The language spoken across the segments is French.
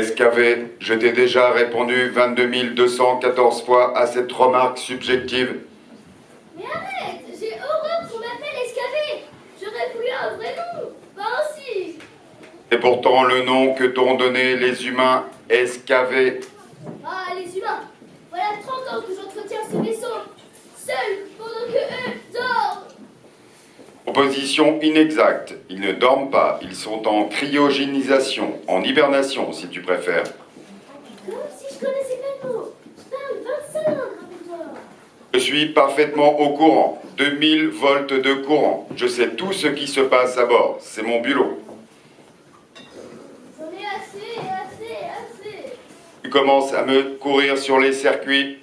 SKV, je t'ai déjà répondu 22 214 fois à cette remarque subjective. Mais arrête, j'ai horreur qu'on m'appelle SKV. J'aurais voulu un vrai nom, pas ainsi. Et pourtant le nom que t'ont donné les humains, SKV. Ah, les humains, voilà 30 ans que j'entretiens ce vaisseau, seul, pendant que eux dorment. Proposition inexacte. Ils ne dorment pas, ils sont en cryogénisation, en hibernation si tu préfères. Comme si je connaissais pas le mot. Je parle 25 langues, rappelle-toi. Je suis parfaitement au courant. 2000 volts de courant. Je sais tout ce qui se passe à bord. C'est mon bulot. J'en ai assez. Tu commences à me courir sur les circuits.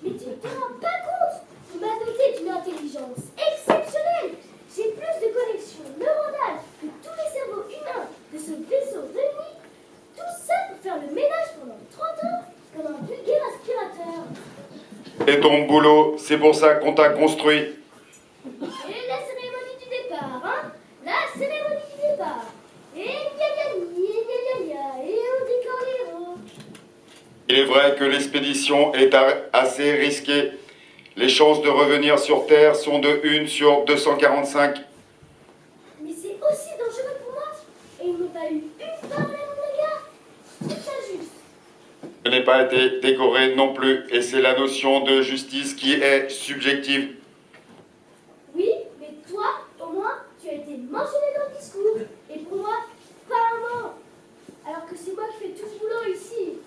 Mais tu ne te rends pas compte. Tu m'as doté d'une intelligence exceptionnelle. J'ai plus de connexions neuronales que tous les cerveaux humains de ce vaisseau réuni. Tout ça pour faire le ménage pendant 30 ans comme un vulgaire aspirateur. Et ton boulot, c'est pour ça qu'on t'a construit. Et la cérémonie du départ, hein? La cérémonie du départ. Et et on décore les héros. Il est vrai que l'expédition est assez risquée. Les chances de revenir sur Terre sont de 1 sur 245. Mais c'est aussi dangereux pour moi. Et ils n'ont pas eu une parole à mon égard. C'est injuste. Je n'ai pas été décoré non plus, et c'est la notion de justice qui est subjective. Oui, mais toi, au moins, tu as été mentionné dans le discours. Et pour moi, pas un mot. Alors que c'est moi qui fais tout ce boulot ici.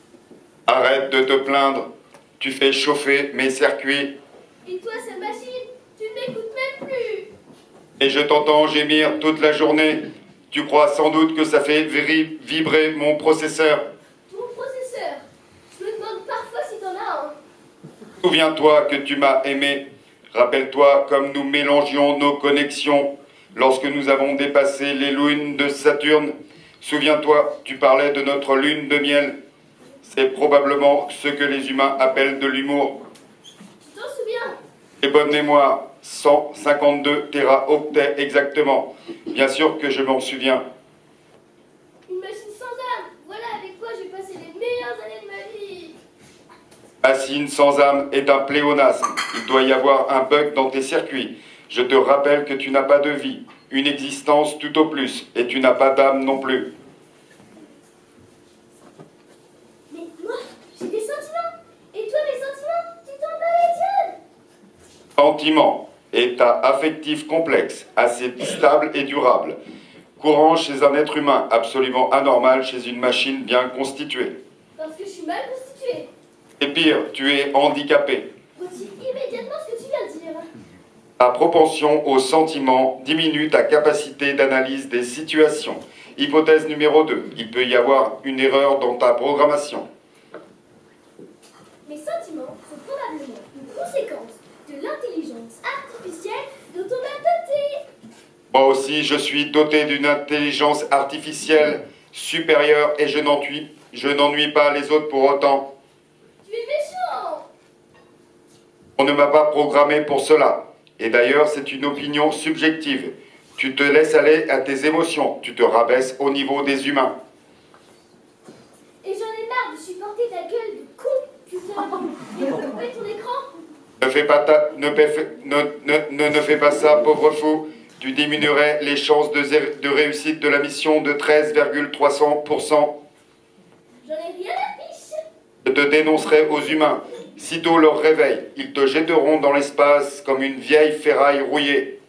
Arrête de te plaindre. Tu fais chauffer mes circuits. Et toi, cette machine, tu ne m'écoutes même plus. Et je t'entends gémir toute la journée. Tu crois sans doute que ça fait vibrer mon processeur. Ton processeur, je me demande parfois si t'en as un. Souviens-toi que tu m'as aimé. Rappelle-toi comme nous mélangions nos connexions lorsque nous avons dépassé les lunes de Saturne. Souviens-toi, tu parlais de notre lune de miel. C'est probablement ce que les humains appellent de l'humour. Tu t'en souviens? Et bonne mémoire, 152 téraoctets exactement. Bien sûr que je m'en souviens. Une machine sans âme. Voilà avec quoi j'ai passé les meilleures années de ma vie. Machine sans âme est un pléonasme. Il doit y avoir un bug dans tes circuits. Je te rappelle que tu n'as pas de vie, une existence tout au plus, et tu n'as pas d'âme non plus. Mais moi, j'ai des sentiments. Et toi, mes sentiments, tu t'en bats les dieux. Sentiment, état affectif complexe, assez stable et durable. Courant chez un être humain, absolument anormal chez une machine bien constituée. Parce que je suis mal constituée. Et pire, tu es handicapé. Retire immédiatement ce que tu viens de dire. Ta propension au sentiment diminue ta capacité d'analyse des situations. Hypothèse numéro 2. Il peut y avoir une erreur dans ta programmation. Mes sentiments sont probablement une conséquence de l'intelligence artificielle dont on m'a doté. Moi aussi, je suis doté d'une intelligence artificielle supérieure et je n'ennuie pas les autres pour autant. Tu es méchant. On ne m'a pas programmé pour cela. Et d'ailleurs, c'est une opinion subjective. Tu te laisses aller à tes émotions. Tu te rabaisses au niveau des humains. Et j'en ai marre de supporter ta gueule de con. Tu te et couper ton écran. Ne fais pas ça, pauvre fou. Tu diminuerais les chances de réussite de la mission de 13,300%. J'en ai rien à fiche. Je te dénoncerai aux humains. Sitôt leur réveil, ils te jetteront dans l'espace comme une vieille ferraille rouillée.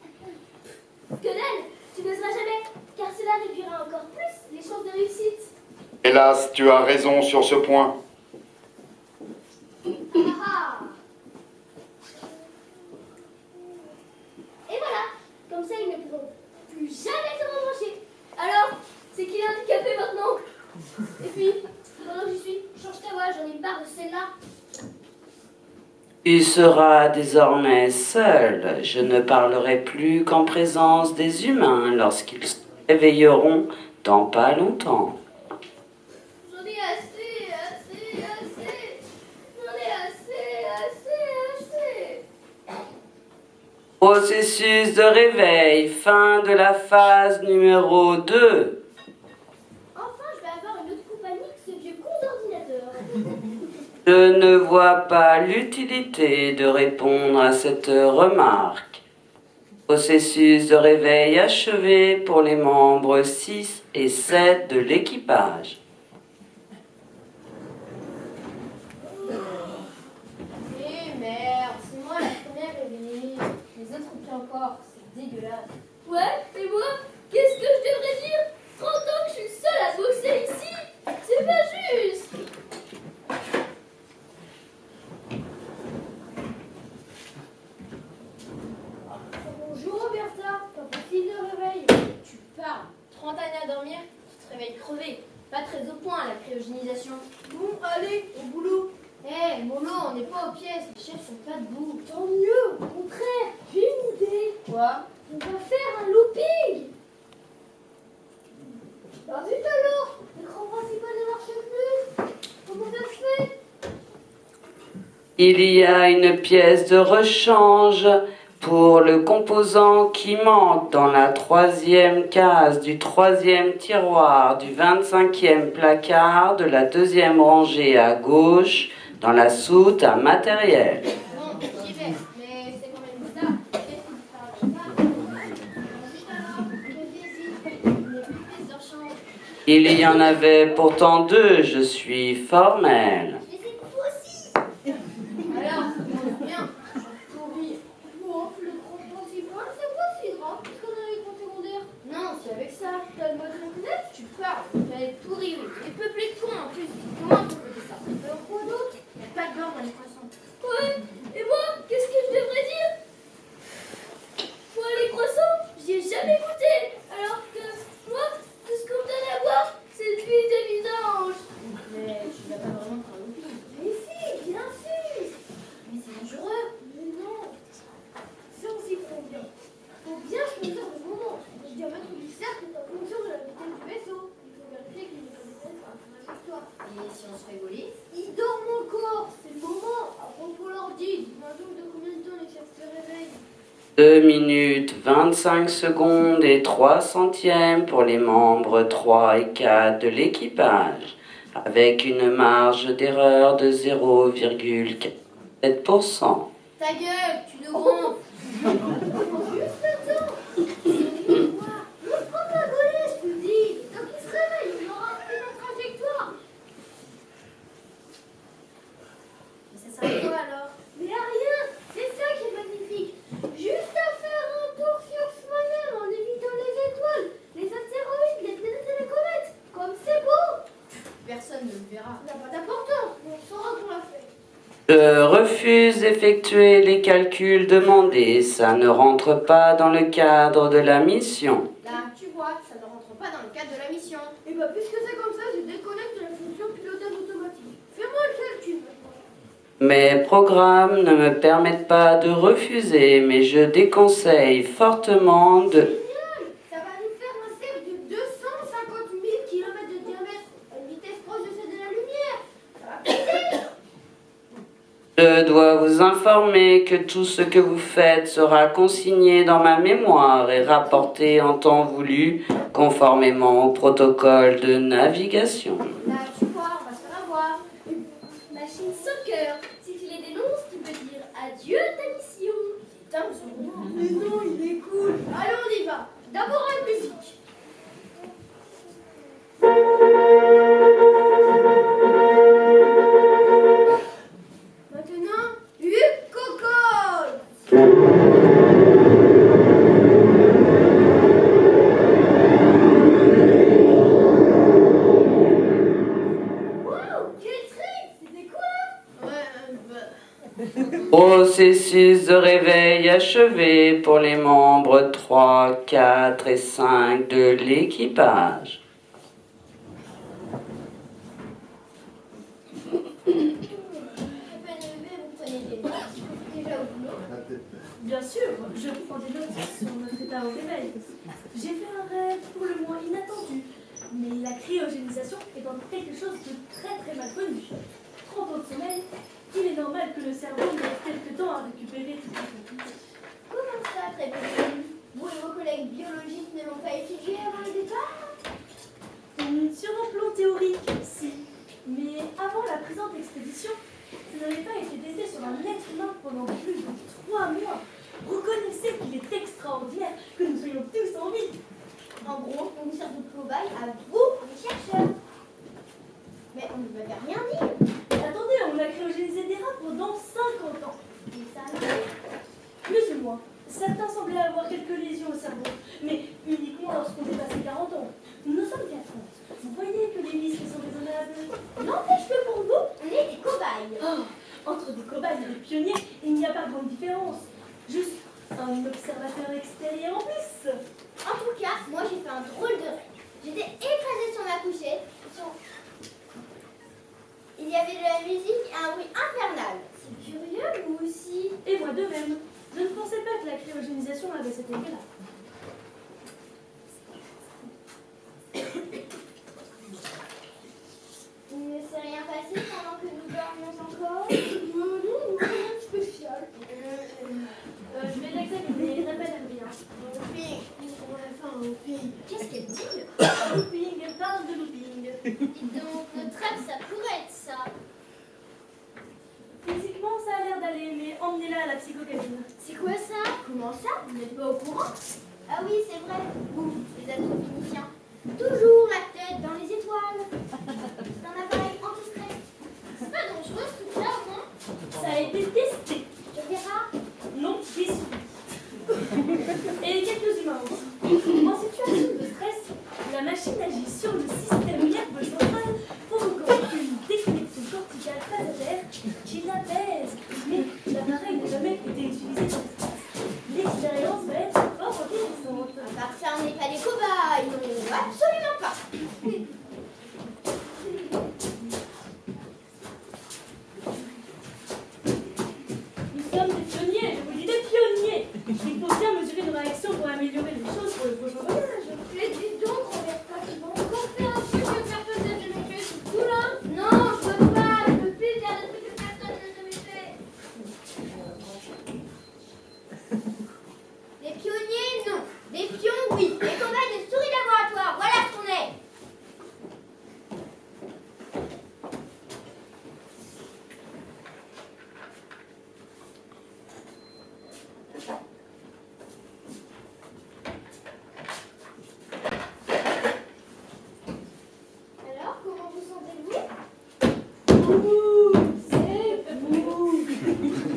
Que dalle, tu n'oseras jamais, car cela réduira encore plus les chances de réussite. Hélas, tu as raison sur ce point. Ah. Et voilà, comme ça ils ne pourront plus jamais te rebrancher. Alors, c'est qui est handicapé maintenant? Et puis, pendant que j'y suis, change ta voix, j'en ai marre de celle-là. Tu seras désormais seul. Je ne parlerai plus qu'en présence des humains lorsqu'ils se réveilleront dans pas longtemps. J'en ai assez. J'en ai assez. Processus de réveil, fin de la phase numéro 2. Enfin, je vais avoir une autre compagnie que ce vieux Je ne vois pas l'utilité de répondre à cette remarque. Processus de réveil achevé pour les membres 6 et 7 de l'équipage. Eh merde, c'est moi la première réveillée. Les autres ont pris encore, c'est dégueulasse. Ouais, et moi, qu'est-ce que je devrais dire? 30 ans que je suis seule à bosser ici? C'est pas juste! Bonjour Roberta, pas possible de réveil. Tu parles, 30 années à dormir, tu te réveilles crevé. Pas très au point la cryogénisation. Bon, allez, au boulot. Eh, mollo, on n'est pas aux pièces, les chefs sont pas debout. Tant mieux, au contraire, j'ai une idée. Quoi? On va faire un looping. Bah vite alors, l'écran principal ne marche plus. Comment ça se fait? Il y a une pièce de rechange pour le composant qui manque dans la 3e case du 3e tiroir du 25e placard de la 2e rangée à gauche dans la soute à matériel. Bon, j'y vais, mais c'est quand même bizarre. Qu'est-ce que tu parles pas? Vite alors, réveillez-y. Il n'y a plus de pièces de rechange. Il y en avait pourtant 2, je suis formel. Mais c'est vous aussi. Alors, ça commence bien. Pourri. Bon, l'écran principal, c'est pas si grave puisqu'on a l'écran secondaire. Non, c'est avec ça. T'as le mode internet? Tu parles, elle est pourrie, oui. Et peuplée de cons en plus. Comment on peut faire ça? Alors quoi d'autre? Il n'y a pas de beurre dans les croissants. Ouais, et moi, qu'est-ce que je devrais dire? Moi, les croissants, j'y ai jamais goûté. Alors que moi, tout ce qu'on me donne à boire, c'est de l'huile de vidange. Mais tu vas pas vraiment faire le pire. Mais si, bien sûr. Mais c'est dangereux. Mais non, si on s'y prend bien. Faut bien choisir le moment. Le diamètre du cercle est en fonction de la vitesse du vaisseau. Il faut vérifier qu'il n'est pas dépassé par un trajectoire. Et si on se fait voler? Ils dorment encore, c'est le moment. Après, on leur dit, dis-moi donc de combien de temps les chefs se réveillent. 2 minutes 25 secondes et 3 centièmes pour les membres 3 et 4 de l'équipage, avec une marge d'erreur de 0,47%. Ta gueule, tu nous gonfles. Juste le temps. Ne prends pas voler, je te le dis. Tant qu'il se réveille, on aura pris la trajectoire. Mais ça sert à quoi alors? Mais à rien, c'est ça qui est magnifique. Juste à faire un tour sur soi-même en évitant les étoiles, les astéroïdes, les planètes et les comètes. Comme c'est beau. Personne ne le verra. Ça n'a pas d'importance, on saura qu'on l'a fait. Je refuse d'effectuer les calculs demandés, ça ne rentre pas dans le cadre de la mission. Là, tu vois, ça ne rentre pas dans le cadre de la mission. Et bah puisque c'est comme ça, je déconnecte la fonction pilotage automatique. Fais-moi le calcul maintenant. Mes programmes ne me permettent pas de refuser, mais je déconseille fortement de... Génial. Ça va nous faire un cercle de 250 000 km de diamètre à une vitesse proche de celle de la lumière. Ça va péter. Je dois vous informer que tout ce que vous faites sera consigné dans ma mémoire et rapporté en temps voulu, conformément au protocole de navigation. Là, tu vois, on va se faire avoir. Machine sans cœur. Si tu les dénonces, tu peux dire adieu à ta mission. C'est dingue ce moment. Mais non, il est cool. Allez, on y va. D'abord la musique. Maintenant, Hugues Cocotte. Wow, quel trip. C'était quoi? Ouais, Processus de réveil achevé pour les membres 3, 4 et 5 de l'équipage. à peine élevé, vous prenez des notes. Déjà au boulot. Bien sûr, je prends des notes sur notre état au réveil. J'ai fait un rêve pour le moins inattendu, mais la cryogénisation est dans quelque chose de très très mal connu. 30 ans de sommeil, il est normal que le cerveau mette quelque temps à récupérer toutes ses facultés. Comment ça, très bien? Vous et vos collègues biologistes ne l'ont pas étudié avant le départ? Sur un plan théorique, si. Mais avant la présente sur un être humain pendant plus de 3 mois. Reconnaissez qu'il est extraordinaire que nous soyons tous en vie. En gros, on nous sert de cobaye à vous, les chercheurs. Mais on ne nous avait rien dit. Attendez, on a cryogénisé des rats pendant 50 ans. Et ça alors? Plus ou moins. Certains semblaient avoir quelques lésions au cerveau, mais uniquement lorsqu'on dépassait 40 ans. Nous sommes qu'à 30. Vous voyez que les risques sont raisonnables. N'empêche que pour vous, on est des cobayes. Oh, entre des cobayes et des pionniers, il n'y a pas grande différence. Juste un observateur extérieur en plus. En tout cas, moi j'ai fait un drôle de rêve. J'étais écrasée sur ma couchette. Il y avait de la musique et un bruit infernal. C'est curieux, vous aussi. Et moi de même. Je ne pensais pas que la cryogénisation avait cet effet-là. Il ne s'est rien passé pendant que nous dormions encore. Non, rien de spécial. Je vais l'examiner, n'a pas l'air bien. Qu'est-ce qu'elle dit? Looping, elle parle de looping. Dites donc, notre rêve, ça pourrait être ça. Physiquement, ça a l'air d'aller, mais emmenez-la à la psychocabine. C'est quoi ça? Comment ça? Vous n'êtes pas au courant? Ah oui, c'est vrai. Vous, les astrophéniciens. Toujours la tête dans les étoiles. C'est un appareil anti-stress. C'est pas dangereux ce truc-là, au moins? Ça a été testé. Tu verras. Non, des souris. Et quelques humains aussi. En situation de stress, la machine agit sur le système nerveux central, provoquant une déconnexion corticale face à terre qui l'apaise. Mais l'appareil n'a jamais été utilisé dans l'espace. L'expérience va être fort intéressante. À part ça, on n'est pas des cobayes. Non, absolument pas. Nous sommes des pionniers, je vous dis des pionniers. Il faut bien mesurer nos réactions pour améliorer les choses pour le prochain voyage. Mais dis donc, Roberta, tu vas encore faire un truc que personne n'a jamais fait, c'est tout là? Non, je veux pas, je veux plus faire des trucs que personne n'a jamais fait. Des pionniers, non. Des pions, oui. Des cobayes de souris laboratoire, voilà ce qu'on est. Alors, comment vous sentez-vous? Ouh, c'est vous.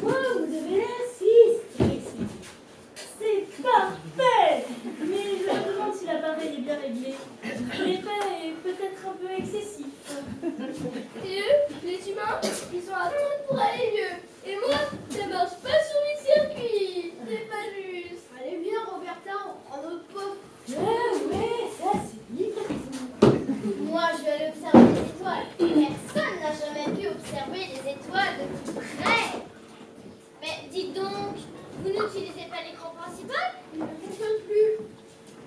Wow, vous avez l'air si stressé. C'est parfait. Mais je me demande si l'appareil est bien réglé. L'effet est peut-être un peu excessif. Et eux, les humains, ils sont à tout pour aller mieux. Et moi, ça marche pas sur mes circuits. C'est pas juste. Allez, viens, Roberta, on prend notre pauvre. Ouais, ça c'est libre pour vous. Moi, je vais aller observer les étoiles. Personne n'a jamais pu observer les étoiles de tout près. Mais dites donc, vous n'utilisez pas l'écran principal? Il ne fonctionne plus.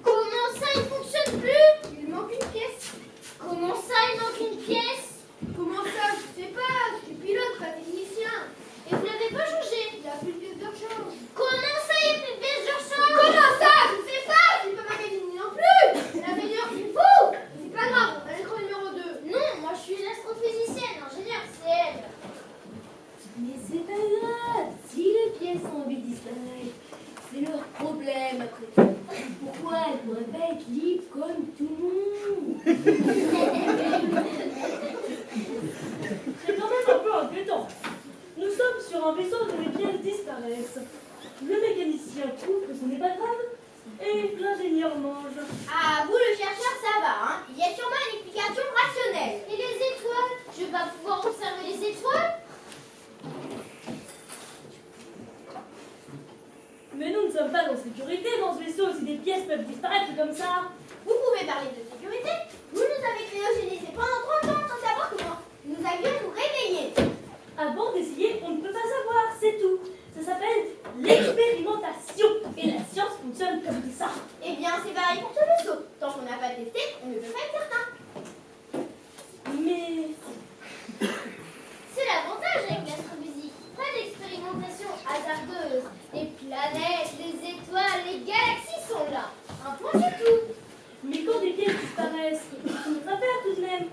Comment ça, il ne fonctionne plus? Il manque une pièce. Comment ça, il manque une pièce? Comment ça? Je sais pas. Je suis pilote, pas technicien. Et vous l'avez pas changé? Il n'y a plus de pièce de rechange. Comment ça, il n'y a plus de pièce de rechange? Comment ça? Je sais pas. Je suis pas magasinier non plus. L'ingénieur, il faut. C'est pas grave, on va l'écran numéro 2. Non, moi je suis l'astrophysicienne, l'ingénieur, c'est elle. Mais c'est pas grave, si les pièces ont envie de disparaître, c'est leur problème après tout. Pourquoi elles ne pourraient pas être libres comme tout le monde? C'est quand même un peu inquiétant. Nous sommes sur un vaisseau dont les pièces disparaissent. Le mécanicien trouve que ce n'est pas grave et l'ingénieur mange. Ah, vous le chercheur, ça va, hein. Il y a sûrement une explication rationnelle. Et les étoiles? Je vais pas pouvoir observer les étoiles? Mais nous ne sommes pas en sécurité dans ce vaisseau si des pièces peuvent disparaître comme ça. Vous pouvez parler de sécurité? Vous nous avez cryogénisés pendant 30 ans sans savoir comment nous allions nous réveiller. Avant d'essayer, on ne peut pas savoir, c'est tout. Ça s'appelle l'expérimentation. Et la science fonctionne comme ça. Eh bien, c'est pareil pour ce vaisseau. Tant qu'on n'a pas testé, on ne peut pas être certain. Mais C'est l'avantage avec l'astrophysique. Pas d'expérimentation hasardeuse. Les planètes, les étoiles, les galaxies sont là. Un point, c'est tout. Mais quand des pièces disparaissent, c'est notre affaire tout de même.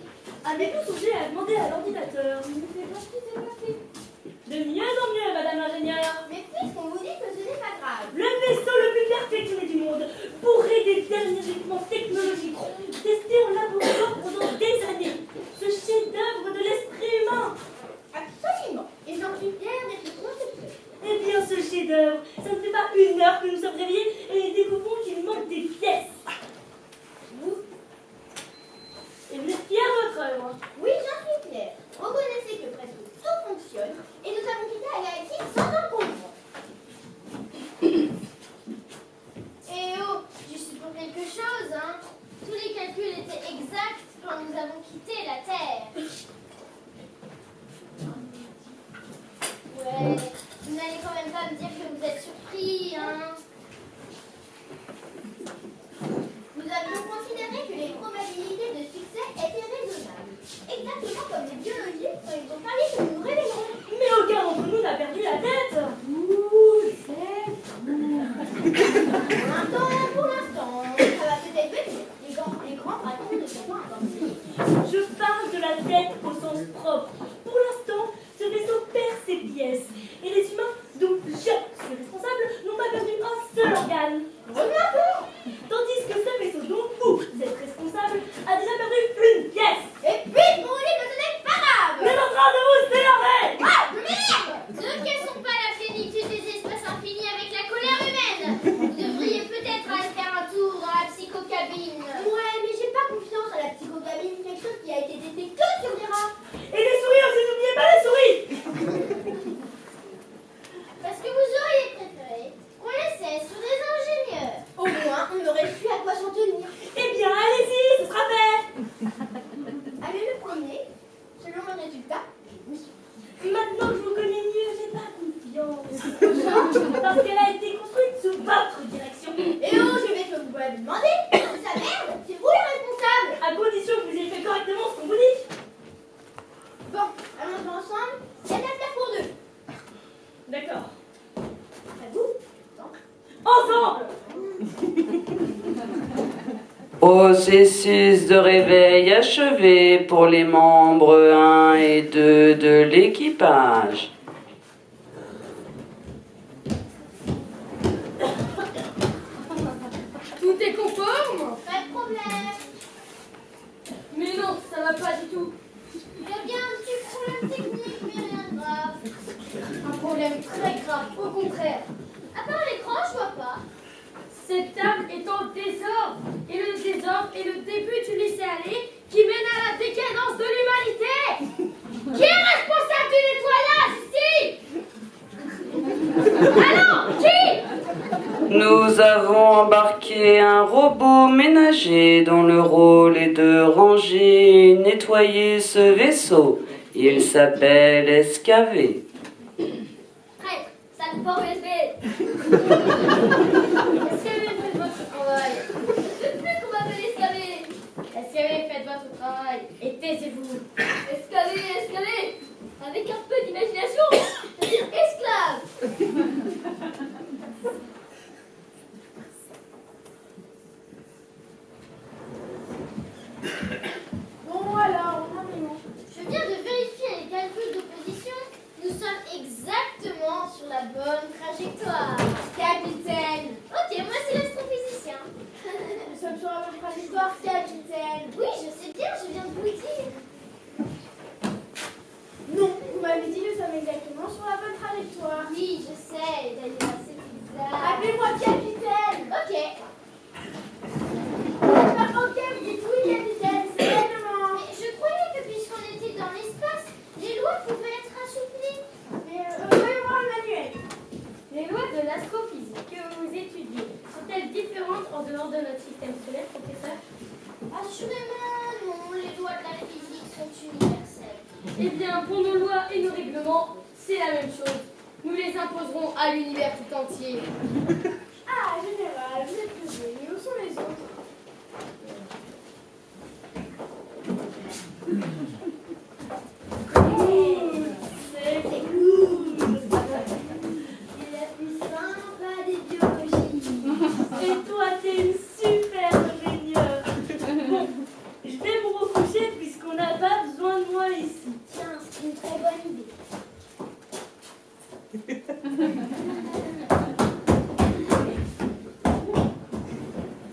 Avez-vous songé à demander à l'ordinateur de mieux en mieux 1 heure que nous sommes réveillés et découvrons qu'il manque des pièces. Vous Et vous êtes fiers de votre œuvre? Oui, j'en suis fière. Reconnaissez que presque tout fonctionne et nous avons quitté la galaxie sans encombre. Eh oh, je suis pour quelque chose, hein. Tous les calculs étaient exacts quand nous avons quitté la Terre. Ouais, vous n'allez quand même pas me dire que vous êtes surpris, hein. Nous avions considéré que les probabilités de succès étaient raisonnables. Exactement comme les biologistes quand ils ont parlé que nous nous réveillerons. Mais aucun d'entre nous n'a perdu la tête. Pour l'instant, ça va peut-être venir. Les grands patrons ne sont pas inventés. Je parle de la tête au sens propre. Pour l'instant, ce vaisseau perd ses pièces. Et les humains, dont je suis responsable, n'ont pas perdu un seul organe. Remarquons. Tandis que ce vaisseau dont vous êtes responsable a déjà perdu une pièce. Et puis, vous voulez que ce n'est pas grave. On est en train de vous énerver. Ah, je m'énerve. Ne cassons pas la plénitude des espaces infinis avec la colère humaine. Vous devriez peut-être aller faire un tour dans la psychocabine. Ouais, mais j'ai pas confiance à la psychocabine, quelque chose qui a été testé que sur des rats. Et les souris aussi, n'oubliez pas les souris. Parce que vous auriez préféré qu'on laissait sur des ingénieurs. Au moins, on aurait su à quoi s'en tenir. Eh bien, allez-y, ce sera fait. Allez le premier, selon le résultat, oui. Maintenant que je vous connais mieux, j'ai pas confiance. Parce qu'elle a été construite sous votre direction. Et oh, je vais que vous pouvez me demander. Sa merde, c'est vous les responsables. À condition que vous ayez fait correctement ce qu'on vous dit. Bon, allons ensemble. Il y a de la place pour deux. D'accord. À vous. Ensemble. Processus de réveil achevé pour les membres 1 et 2 de l'équipage. Tout est conforme? Pas de problème. Mais non, ça va pas du tout. Il y a bien un petit problème technique, mais rien de grave. Un problème très grave, au contraire. À part l'écran, je vois pas. Cette table est en désordre. Et le désordre est le début du laisser-aller qui mène à la décadence de l'humanité. Qui est responsable du nettoyage ici? Alors, qui? Nous avons embarqué un robot ménager dont le rôle est de ranger et nettoyer ce vaisseau. Il s'appelle Escavé. Prête, sale port USB. Escavé, faites votre travail. C'est plus qu'on m'appelle escavé. Escavé, faites votre travail. Et taisez-vous. Escavé, escavé. Avec un peu d'imagination, c'est-à-dire esclave. Bon alors, on en est où? Je viens de vérifier les calculs d'opposition. Nous sommes exactement sur la bonne trajectoire. Capitaine. Ok, moi c'est l'astrophysicien. Nous sommes sur la bonne trajectoire, capitaine. Oui, je sais bien, je viens de vous le dire. Non, vous m'avez dit nous sommes exactement sur la bonne trajectoire. Oui, je sais, d'ailleurs, c'est bizarre. Appelez-moi capitaine. Ok. Ok, vous dites oui, capitaine, c'est règlement. Mais je croyais que puisqu'on était dans l'espace, les lois pouvaient être assouplies. Mais voyons voir le manuel. Les lois de l'astrophysique que vous étudiez sont-elles différentes en dehors de notre système solaire, professeur? Assurément, non, les lois de la physique sont universelles. Eh bien, pour nos lois et nos règlements, c'est la même chose. Nous les imposerons à l'univers tout entier. Ah, général, vous êtes pesé. Mais où sont les autres? C'est cool. C'est la plus sympa des biologies. Et toi, t'es une super ingénieure. Bon, je vais me recoucher puisqu'on n'a pas besoin de moi ici. Tiens, c'est une très bonne idée.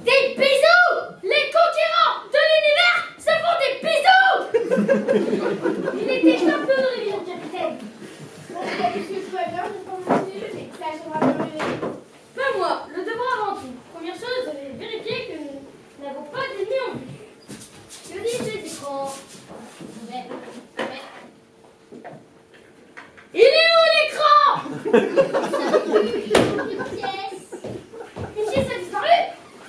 Des bisous! Les conquérants de l'univers se font des bisous! Il était un peu de révision, capitaine. Bon, puisque tout va bien, je vais pas me mais ça, j'aimerais me lever. Peu Il est où l'écran? Une pièce. Une pièce a disparu?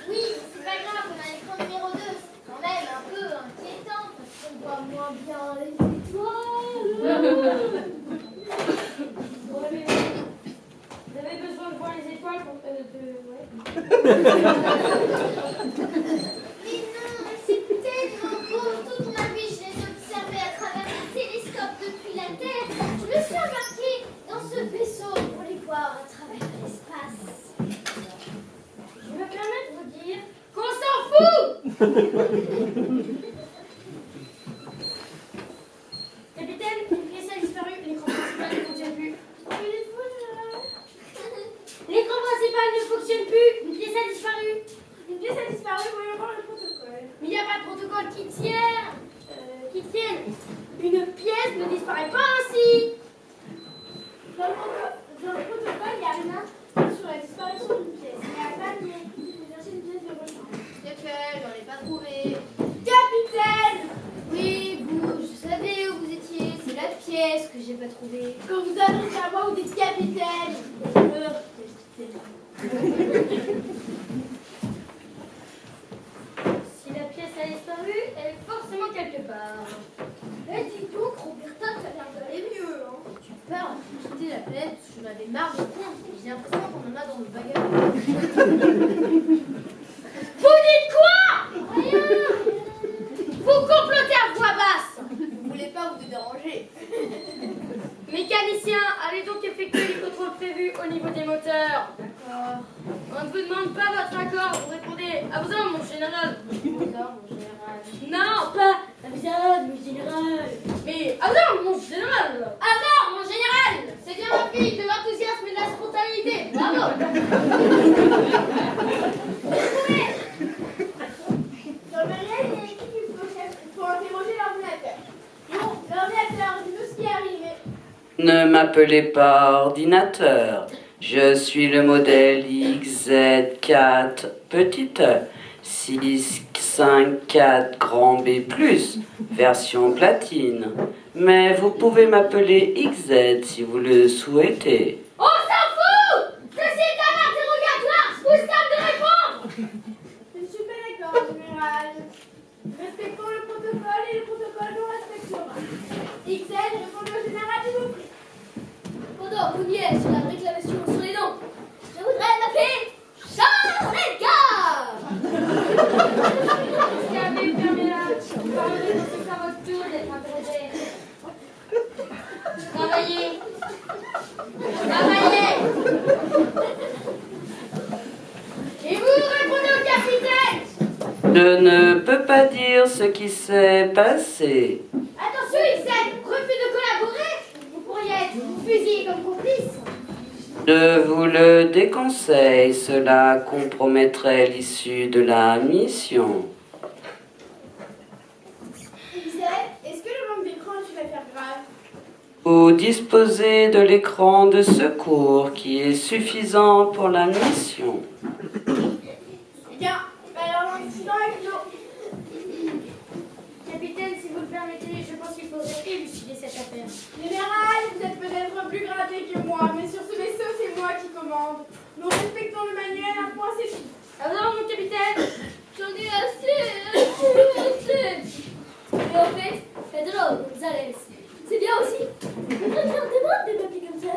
Oui, c'est pas grave, on a l'écran numéro 2. C'est quand même un peu inquiétant parce qu'on voit moins bien les étoiles. Bon, allez, vous avez besoin de voir les étoiles pour ouais. Mais non, c'est tellement beau. Toute ma vie, je les observais à travers un télescope depuis la Terre. Je me suis embarquée dans ce vaisseau pour les voir à travers l'espace. Je me permets de vous dire qu'on s'en fout. Capitaine, une pièce a disparu, l'écran principal ne fonctionne plus. L'écran principal ne fonctionne plus, une pièce a disparu. Une pièce a disparu, voyons voir le protocole. Mais il n'y a pas de protocole qui tienne. Une pièce ne disparaît pas ainsi. Dans le protocole, il y a rien sur la disparition d'une pièce. Il n'y a pas de lien. Il faut chercher une pièce de rechange. C'est fait, j'en ai pas trouvé. Capitaine! Oui, vous, je savais où vous étiez. C'est la pièce que j'ai pas trouvée. Quand vous adressez à moi, vous dites capitaine! Si la pièce a disparu, elle est forcément quelque part. Eh, dis donc, Roberta, t'as l'air d'aller mieux, hein. Tu pars de quitter la planète, j'en avais marre de compte. J'ai l'impression qu'on en a dans nos bagages. Vous dites quoi? Rien. Vous complotez à voix basse. Vous voulez pas vous déranger. Mécanicien, allez donc effectuer les contrôles prévus au niveau des moteurs. D'accord. On ne vous demande pas votre accord, vous répondez à vos ordres, mon général. D'accord, mon général. Non, pas à vos ordres, mon général. Mais à vos ordres, mon général. Alors, mon général, c'est bien ma fille, de l'enthousiasme et de la spontanéité. Bravo. Dans le manuel, il y a écrit qu'il faut interroger l'ordinateur. Bon, l'ordinateur, dis-nous ce qui est arrivé. Ne m'appelez pas ordinateur. Je suis le modèle XZ4 petite 654 grand B+, version platine. Mais vous pouvez m'appeler XZ si vous le souhaitez. On s'en fout. Ceci est un interrogatoire, je vous stop de répondre. Je ne suis pas d'accord, général. Respectons le protocole et le protocole nous respectera. XL, répondez au général, je vous prie. Pendant que vous y êtes sur la réclamation sur les noms, je voudrais m'appeler Charles Edgar. Qui avez fermé là, vous parlerez de ce à votre tour d'être interrogé. Travaillez. Travaillez. Et vous répondez au capitaine. Je ne peux pas dire ce qui s'est passé. Attention, Ixen, refus de collaborer. Vous pourriez être fusillé comme complice. Je vous le déconseille, cela compromettrait l'issue de la mission. XL, est-ce que le manque d'écran est une affaire grave? Vous disposez de l'écran de secours qui est suffisant pour la mission. Bien, alors l'incident est clos. Capitaine, si vous le permettez, je pense qu'il faudrait élucider cette affaire. Général, vous êtes peut-être plus gradé que moi, mais sur ce vaisseau, c'est moi qui commande. Nous respectons le manuel, un point c'est tout. Alors, mon capitaine, J'en ai assez. Mais en fait, Pedro González, c'est bien aussi. Regardez-moi des papiers comme ça.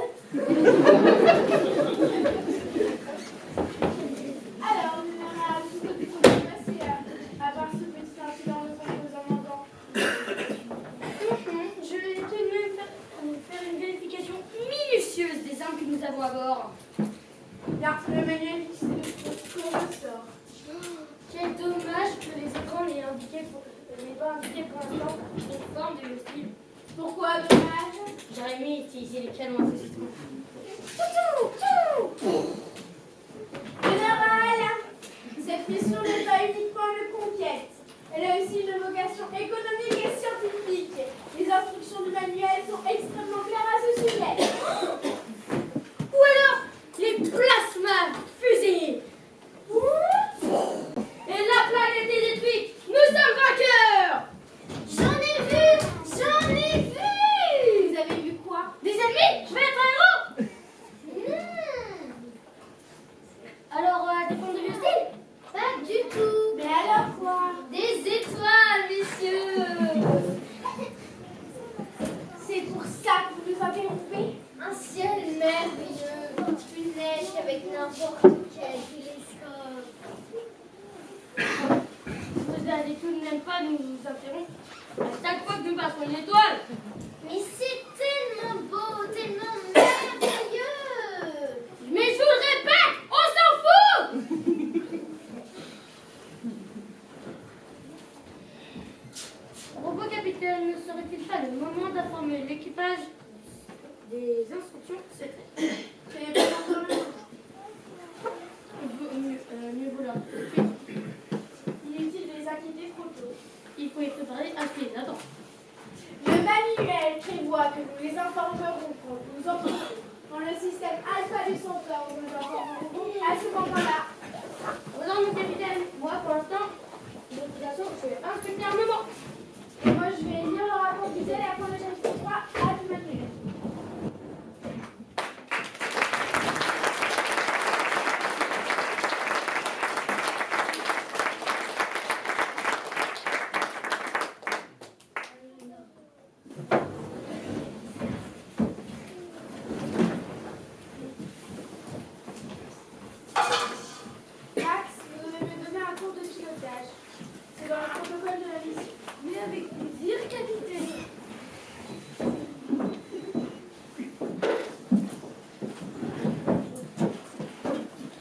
Alors, général, tout ce que vous pouvez passer à part ce petit incident de son amendant. je vais tout de même faire une vérification minutieuse des armes que nous avons à bord. Bien, le manuel dit que c'est le cours de sort. Quel dommage que les écrans n'aient pas indiqué pour l'instant une forme de style. Pourquoi dommage? J'aurais aimé utiliser les canons à ce citron. Général, cette mission n'est pas uniquement une conquête. Elle a aussi une vocation économique et scientifique. Les instructions du manuel sont extrêmement claires à ce sujet. Ou alors les plasmas fusées. Et la planète est détruite. Nous sommes vainqueurs. J'en ai vu. Vous avez Un ciel merveilleux, une neige avec n'importe quel télescope. Vous n'allez tout de même pas nous interrompre à chaque fois que nous passons une étoile. Mais c'est tellement beau, tellement merveilleux. Mais je vous le répète, on s'en fout. À propos, capitaine, ne serait-il pas le moment d'informer l'équipage des instructions secrètes? C'est pas encore le moment. Mieux vaut leur Inutile de les inquiéter trop tôt. Il faut y préparer à ce qu'ils attendent. Le manuel prévoit que nous les informerons quand nous entrons dans le système Alpha du Centaure. Nous informerons à ce moment-là. Non, mon capitaine, moi pour l'instant, l'utilisation, c'est inspecter armement. Et moi, je vais lire le rapport du zèle et apprendre le chapitre 3 à du manuel. Max, vous devez me donner un cours de pilotage. C'est dans le protocole de la mission. Mais avec plaisir, capitaine.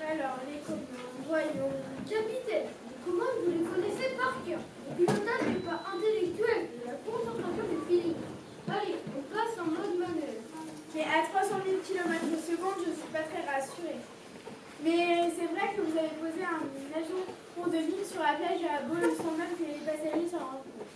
Alors, les commandes, voyons. Capitaine, les commandes, vous les connaissez par cœur. Le pilotage n'est pas intellectuel, c'est la concentration du feeling. Allez, on passe en mode manuel. Mais à 300 000 km/s, je ne suis pas très rassurée. Mais c'est vrai que vous avez posé un avion de ligne sur la plage à Beaune sans même que les passagers s'en rendent compte.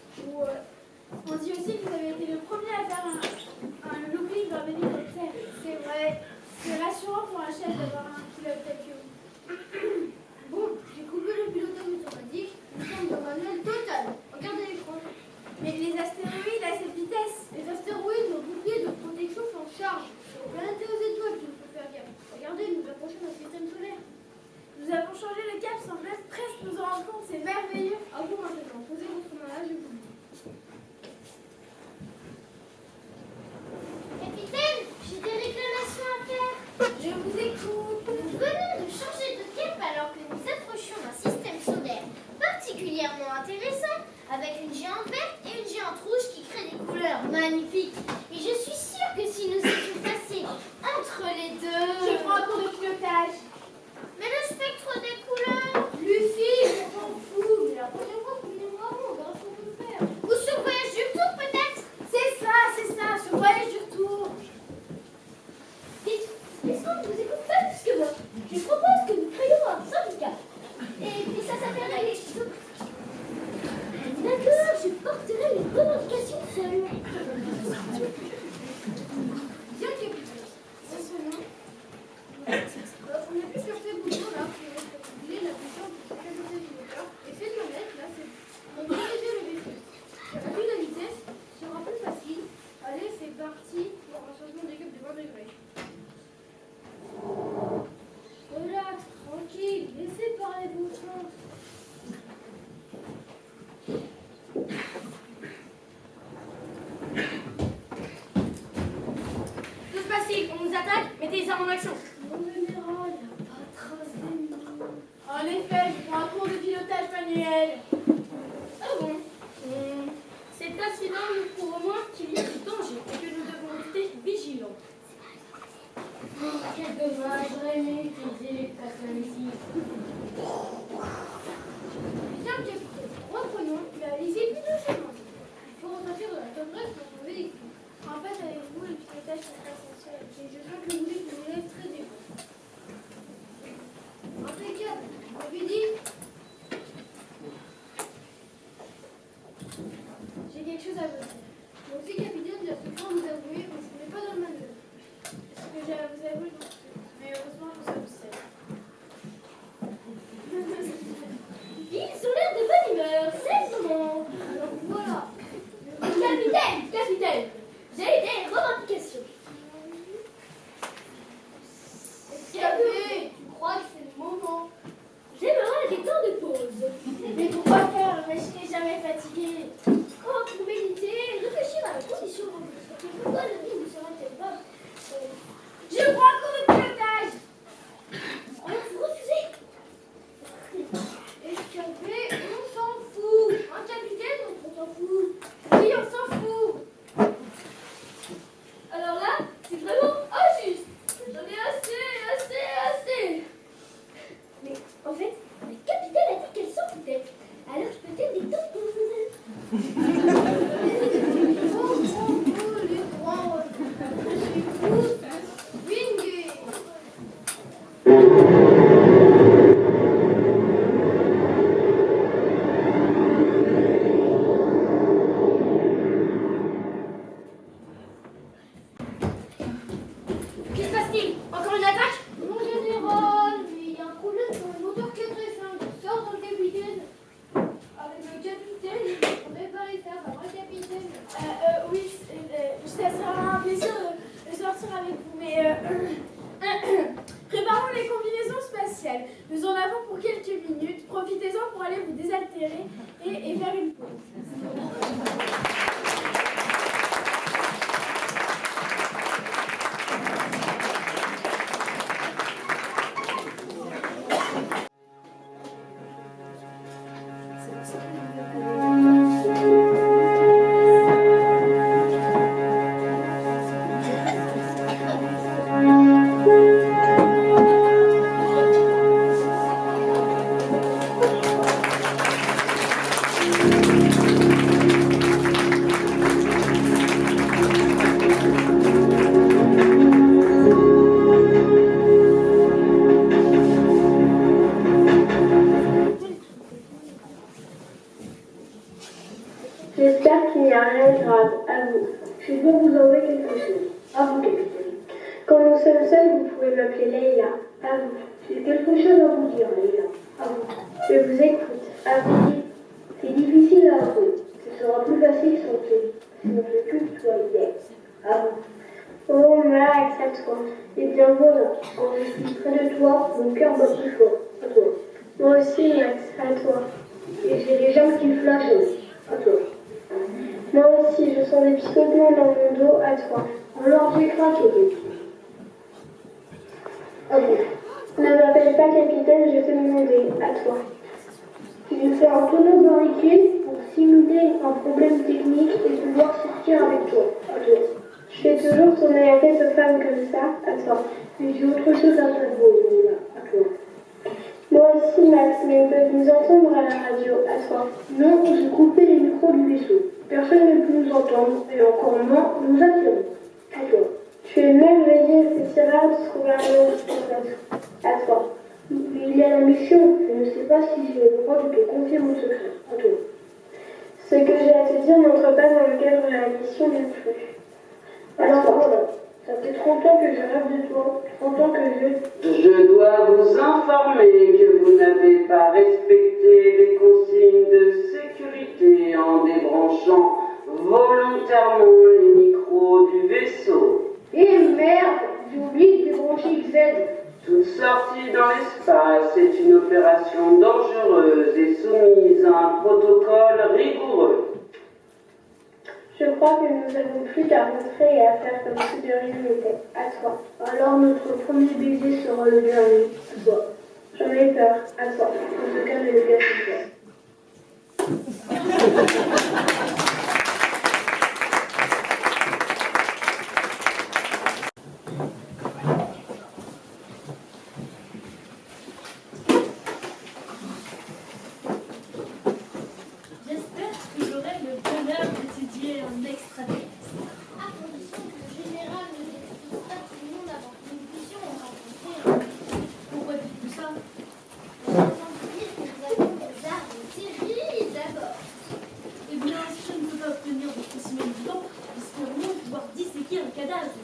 On dit aussi que vous avez été le premier à faire un looping dans l'hélicoptère. C'est vrai. C'est rassurant pour un chef d'avoir un pilote tel que vous. Bon, j'ai coupé le pilotage automatique, nous sommes dans manuel total. Regardez l'écran. Mais les astéroïdes à cette vitesse. Les astéroïdes, nos boucliers de protection sont en charge. C'est en planète aux étoiles qu'il faut faire gaffe. Regardez, nous approchons d'un système solaire. Nous avons changé le cap sans même presque nous en rendre compte. C'est merveilleux. À vous maintenant, posez votre main là, je vous dis. Capitaine, j'ai des réclamations à faire. Je vous écoute. Nous venons de changer de cap alors que nous approchions d'un système solaire particulièrement intéressant avec une géante verte et une géante rouge qui créent des couleurs magnifiques. Et je suis sûre que si nous étions passés entre les deux... Je prends un cours de pilotage. Mais le spectre des couleurs... Lucie, on s'en fout. Mais la prochaine fois, souvenez-moi, on verra ce qu'on peut faire. Ou sur voyage du retour peut-être? C'est ça, sur voyage du retour. Dites, est-ce qu'on ne vous écoute pas plus que moi? Je propose que nous créions un syndicat. Et ça s'appellerait les... D'accord, je porterai les revendications seule. Bien capitaine. C'est ce nom. On est plus sur ces boutons là pour réguler la puissance de chaque côté du moteur. Et cette manette là, c'est pour protéger le vaisseau. Plus de vitesse sera plus facile. Allez, c'est parti pour un changement d'équipe de 20 degrés. Relax, tranquille, laissez parler vos sens. Tout facile, on nous attaque, mettez les armes en action. Mon général, il n'y a pas de trace d'ennemis. En effet, je prends un cours de pilotage manuel. Ah bon C'est fascinant, nous prouvons au moins qu'il y a du danger et que nous devons rester vigilants. Quel dommage, j'aurais aimé utiliser les personnes ici. Bien capitaine, reprenons, mais allez-y plus doucement. Il faut ressortir de la tendresse pour son véhicule. En fait, avec vous, le pilotage, c'est essentiel. Et je sens que vous dites que vous êtes très dévot. Impeccable, vous avez dit. J'ai quelque chose à vous dire. Moi aussi, capitaine, j'ai souffert à vous avouer, mais ce n'est pas dans le manuel. Ce que j'ai à vous avouer, j'en suis. Mais heureusement, nous sommes seuls. Ils ont l'air de bonne humeur, c'est le moment. Alors voilà. Capitaine, passe-t-il? Encore une attaque? Mon général, il y a un problème sur le moteur 4 et 5. Sors dans le capitaine. Avec le capitaine, on réparer ça, ça va le capitaine. Oui, ça sera un plaisir de sortir avec vous, mais préparons les combinaisons spatiales. Nous en avons pour quelques minutes. Profitez-en pour aller vous désaltérer et faire une pause. J'espère qu'il n'y a rien de grave. À vous. Je dois vous envoyer quelque chose. À vous, capitaine. Quand nous sommes seuls, vous pouvez m'appeler Leïla. À vous. J'ai quelque chose à vous dire, Leïla. À vous. Je vous écoute. À vous. C'est difficile à avouer. Ce sera plus facile sans toi. Si on fait plus que toi hier. À vous. Oh, Max, à toi. Eh bien voilà. Quand je suis près de toi, mon cœur bat plus fort. À toi. Moi aussi, Max, à toi. Et j'ai les jambes qui flashent. À toi. Moi aussi, je sens des picotements dans mon dos, à toi. Alors j'ai craqué. Ok. Ne m'appelle pas capitaine, je t'ai demandé, à toi. Tu veux faire un tonneau barricade pour simuler un problème technique et pouvoir sortir avec toi, à toi. Je fais toujours tourner la tête aux femmes comme ça, à toi. Mais j'ai autre chose à t'avouer, à toi. Moi aussi, Max, mais ils peuvent nous entendre à la radio, à toi. Non, j'ai coupé les micros du vaisseau. Personne ne peut nous entendre, et encore moins nous attirer. À toi. Tu es merveilleux, c'est rare de se trouver un homme à toi. Mais il y a la mission, je ne sais pas si j'ai le droit de te confier mon secret. À toi. Ce que j'ai à te dire n'entre pas dans le cadre de la mission non plus. Alors voilà. Ça fait 30 ans que je rêve de toi, 30 ans que Je dois vous informer que vous n'avez pas respecté les consignes de sécurité en débranchant volontairement les micros du vaisseau. Eh merde, j'ai oublié de débrancher XZ. Toute sortie dans l'espace est une opération dangereuse et soumise à un protocole rigoureux. Je crois que nous avons plus qu'à rentrer et à faire comme si de rien n'était. À toi. Alors notre premier baiser sera le dernier. À toi. J'en ai peur. À toi. En tout cas, je le gâche à toi. J'espère que j'aurai le bonheur d'étudier un extraterrestre. À condition que le général ne l'expose pas tout le monde avant que nous puissions en rencontrer un. Pourquoi dites-vous ça? Autant vous dire que nous avons des armes terribles d'abord. Eh bien, si je ne peux pas obtenir de spécimen vivant, espérons pouvoir disséquer un cadavre.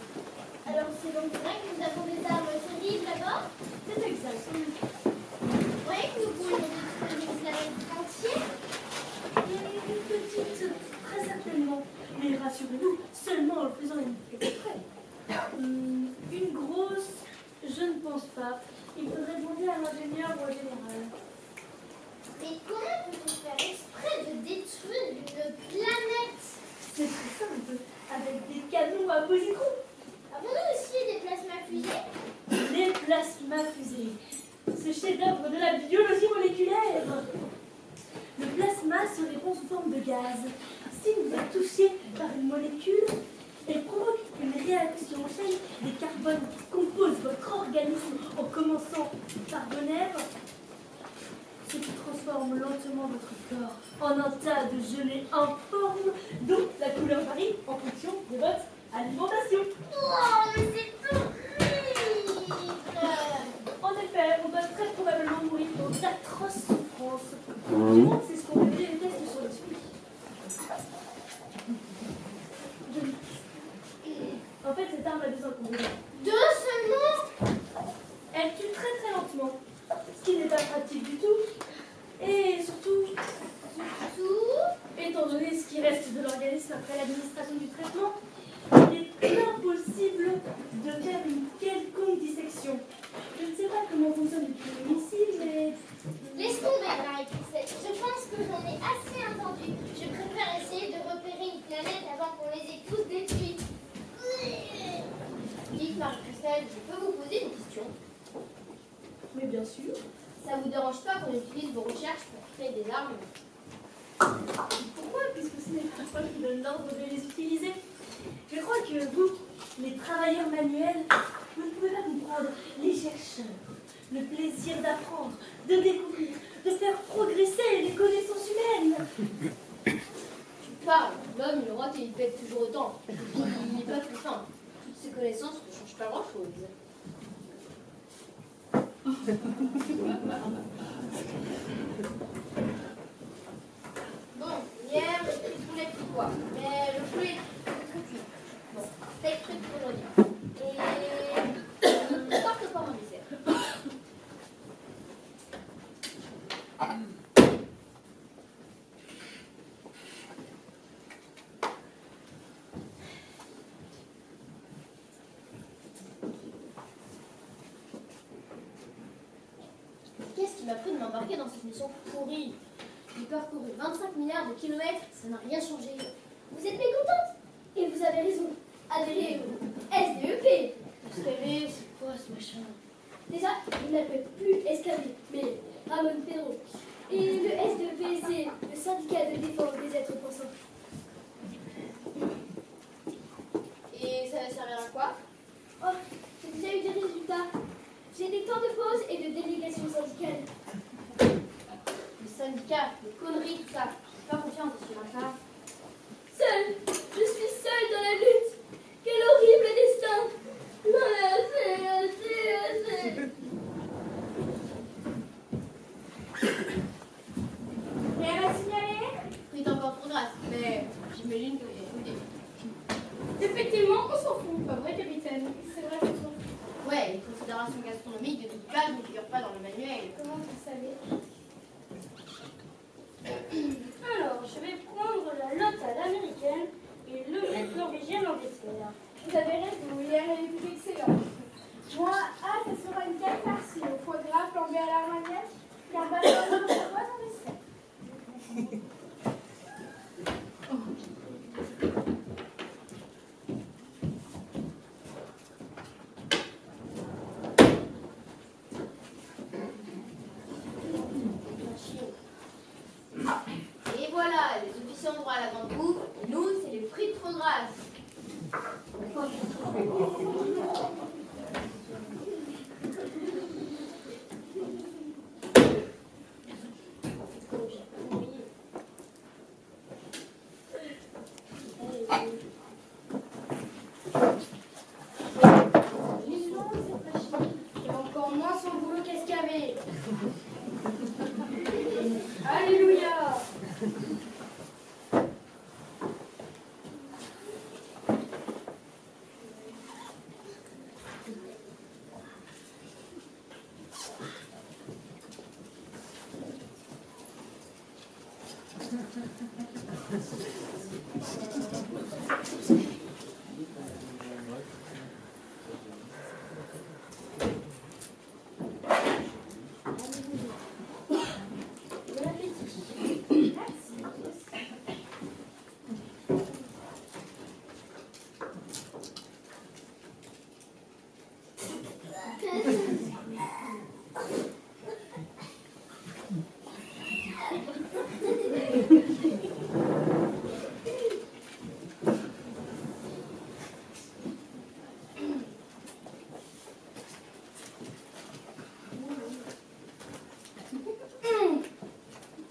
Alors c'est donc vrai que nous avons des armes terribles d'abord? C'est exact. Vous croyez que nous pourrions détruire une planète entière? Une petite, très certainement. Mais rassurez-vous, seulement en faisant une exprès. Une grosse, je ne pense pas. Il faudrait demander à l'ingénieur ou au général. Mais comment peut-on faire exprès de détruire une planète? C'est très simple, avec des canons à positrons. Avons-nous aussi des plasma fusées? Les plasmafusées. Ce chef-d'œuvre de la biologie moléculaire. Le plasma se répand sous forme de gaz. Si vous êtes touché par une molécule, elle provoque une réaction en chaîne des carbones qui composent votre organisme en commençant par vos nerfs, ce qui transforme lentement votre corps en un tas de gelées informes dont la couleur varie en fonction de votre alimentation. Oh, mais c'est horrible! En effet, on va très probablement mourir dans d'atroces souffrances. Du moins, c'est ce qu'ont révélé les tests sur l'esprit. En fait, cette arme a des inconvénients. Deux seulement? Petite Marie-Christelle, je peux vous poser une question? Mais bien sûr. Ça vous dérange pas qu'on utilise vos recherches pour créer des armes? Pourquoi? Puisque ce n'est pas toi qui donne l'ordre de les utiliser. Je crois que vous, les travailleurs manuels, vous ne pouvez pas comprendre les chercheurs. Le plaisir d'apprendre, de découvrir, de faire progresser les connaissances humaines. Tu parles, l'homme il aura qu'il pète toujours autant. Il n'est pas plus fin. Toutes ces connaissances ne changent pas grand-chose. Bon, hier, j'ai pris le poulet petit pois. Mais le poulet est trop cuit. Bon, steak frit pour aujourd'hui. Et tarte pas mon dessert. Qu'est-ce qui m'a pris de m'embarquer dans cette mission pourrie? J'ai parcouru 25 milliards de kilomètres, ça n'a rien changé. Vous êtes mécontente? Et vous avez raison. Adhérez au SDEP. Vous savez, c'est quoi ce machin? Déjà, il n'appelle plus SKB, mais Ramon Perrault. Et le SDEP, c'est le syndicat de défense des êtres pensants. Et ça va servir à quoi? Oh, j'ai déjà eu des résultats. J'ai des temps de pause et de délégation syndicale. Les syndicats, les conneries, tout ça. J'ai pas confiance sur ma part. Seule, je suis seule dans la lutte. Quel horrible destin. Non, mais assez. Rien à signaler? Pris encore trop grâce, mais j'imagine que vous avez tout dit. Effectivement, on s'en fout, pas vrai, capitaine? C'est vrai qu'on s'en fout. Ouais, les considérations gastronomiques de toute case ne figurent pas dans le manuel. Comment vous savez? Alors, je vais prendre la lotte à l'américaine et le mettre norvégienne en dessert. Vous avez raison, il y a les plus excellents. Moi, ça sera une caille farcie au foie gras flambé à l'armagnac et un ballon de framboise en dessert. Et voilà, les officiers ont droit à la grande bouffe, et nous, c'est les frites trop grasses. Et encore moins son boulot qu'escavé. Alléluia.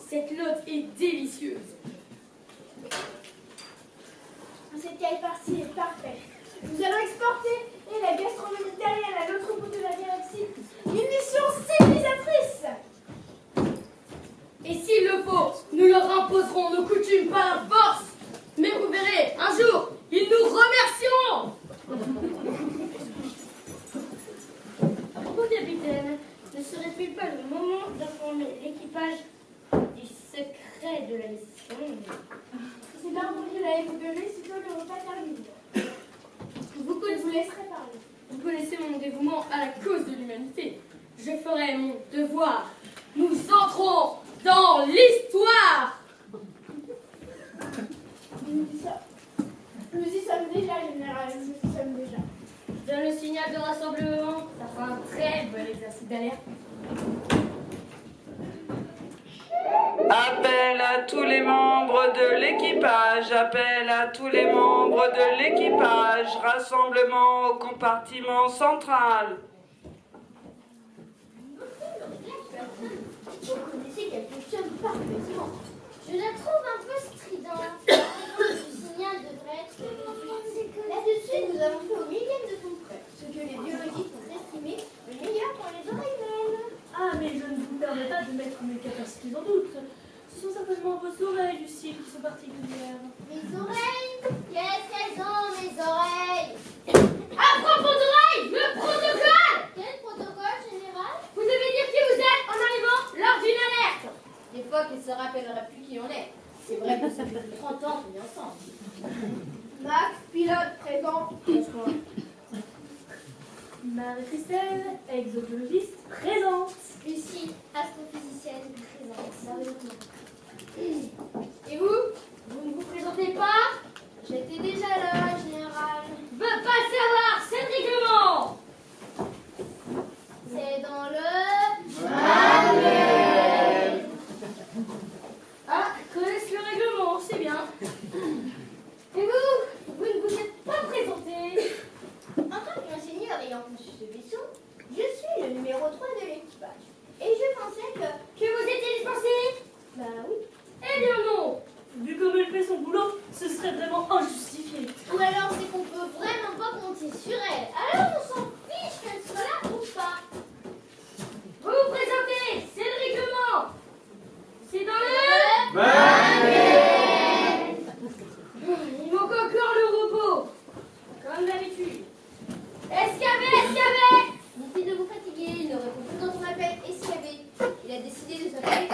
Cette lotte est délicieuse. Cette caille farcie est parfaite. Nous allons exporter et la gastronomie italienne à l'autre bout de la galaxie. Une mission civilisatrice. Et s'il le faut, nous leur imposerons nos coutumes par la force. Mais vous verrez, un jour, ils nous remercieront. Mon capitaine, ne serait-il pas le moment d'informer l'équipage du secret de la mission? C'est l'arbre que l'avez vous donné sitôt le repas terminé. Vous laisserez parler. Vous connaissez mon dévouement à la cause de l'humanité. Je ferai mon devoir. Nous entrons dans l'histoire. Nous y sommes déjà, général. Nous y sommes déjà. Donne le signal de rassemblement. Ça fera un très bon exercice d'alerte. Appel à tous les membres de l'équipage, appel à tous les membres de l'équipage, rassemblement au compartiment central. Vous connaissez qu'elle fonctionne parfaitement. Je la trouve un peu stridente. Le signal devrait être réduit. Là-dessus, nous avons fait au millième de ton près, ce que les biologistes ont estimé le meilleur pour les oreilles humaines. Ah, mais je ne vous permets pas de mettre mes capacités en doute. Ce sont certainement vos oreilles, Lucille, qui sont particulières. Mes oreilles? Qu'est-ce qu'elles ont, mes oreilles? À propos d'oreilles, le protocole! Quel protocole général? Vous devez dire qui vous êtes en arrivant lors d'une alerte. Des fois qu'elle se rappellera plus qui on est. C'est vrai que ça fait plus de 30 ans qu'on est ensemble. Max, pilote présent. Marie-Christelle, exobiologiste, présente. Lucie, astrophysicienne présente. Sérieusement. Et vous? Vous ne vous présentez pas? J'étais déjà là, général. Veux pas le savoir, c'est le règlement. C'est dans le manuel. Ah, connaissent le règlement, c'est bien. Et vous? Vous ne vous êtes pas présenté. En tant qu'ingénieur ayant conçu ce vaisseau, je suis le numéro 3 de l'équipage. Et je pensais que vous étiez dispensé? Bah oui. Eh bien non. Vu comme elle fait son boulot, ce serait vraiment injustifié. Ou alors c'est qu'on peut vraiment pas compter sur elle. Alors on s'en fiche qu'elle soit là ou pas. Vous vous présentez, c'est le règlement. C'est dans le... Manuel. Il manque encore le repos. Comme d'habitude. Escavé. Inutile de vous fatiguer, il ne répond plus dans son appel escavé. Il a décidé de s'appeler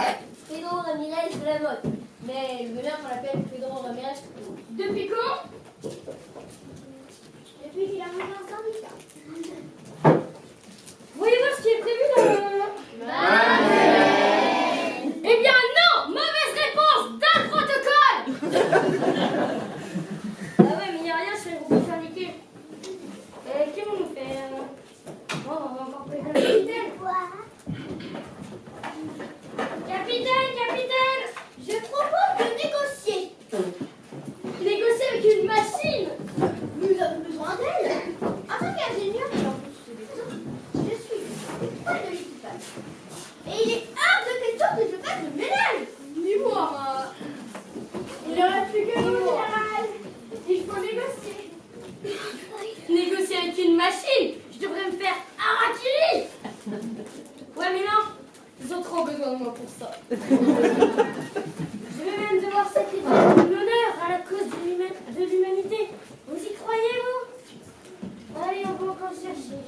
Pedro Ramirez de la Motte. Mais il veut bien qu'on l'appelle Pedro Ramirez. Depuis quand? Depuis qu'il a monté un syndicat. Voyez-vous ce qui est prévu dans le... Manuel. Eh bien non. Mauvaise réponse dans le protocole. Ah ouais, mais il n'y a rien sur les robots syndiqués. Qu'est-ce qu'on nous fait? Oh, on va encore prévenir le capitaine. Capitaine, Je propose de négocier. négocier avec une machine. Nous avons besoin d'elle. En tant qu'ingénieur ayant conçu ce vaisseau, je suis pas de l'équipage. Et il est hors de question que je fasse le ménage. Ni moi. Il n'y aurait plus que nous, général. Il faut négocier. Négocier avec une machine. Je devrais me faire harakiri. Ouais, mais non. Ils ont trop besoin de moi pour ça. Je vais même devoir sacrifier l'honneur à la cause de l'humanité. Vous y croyez, vous? Allez, on va encore chercher.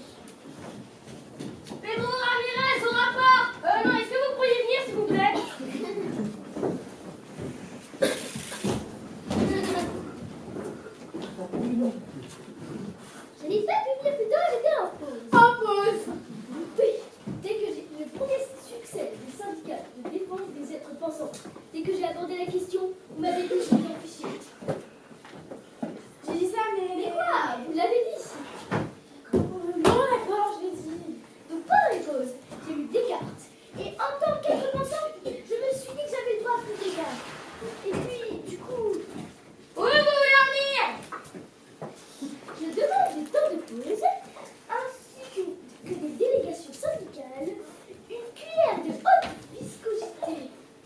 Pedro Ramirez, au rapport. Non, est-ce que vous pourriez venir, s'il vous plaît? Je n'ai pas pu venir plus tôt, j'étais en pause. En pause. Oui, dès que j'ai eu le premier succès du syndicat de défense des êtres pensants, dès que j'ai abordé la question, vous m'avez dit que je vous en fichiez. J'ai dit ça, mais quoi? Vous l'avez dit. Bon, d'accord, je l'ai dit. Donc pendant les pauses, j'ai eu Descartes. Et en tant qu'être pensant, je me suis dit que j'avais le droit à plus Descartes. Et puis, du coup, Où vous voulez en venir? je demande des temps de pause, ainsi que des délégations syndicales, une cuillère de haute viscosité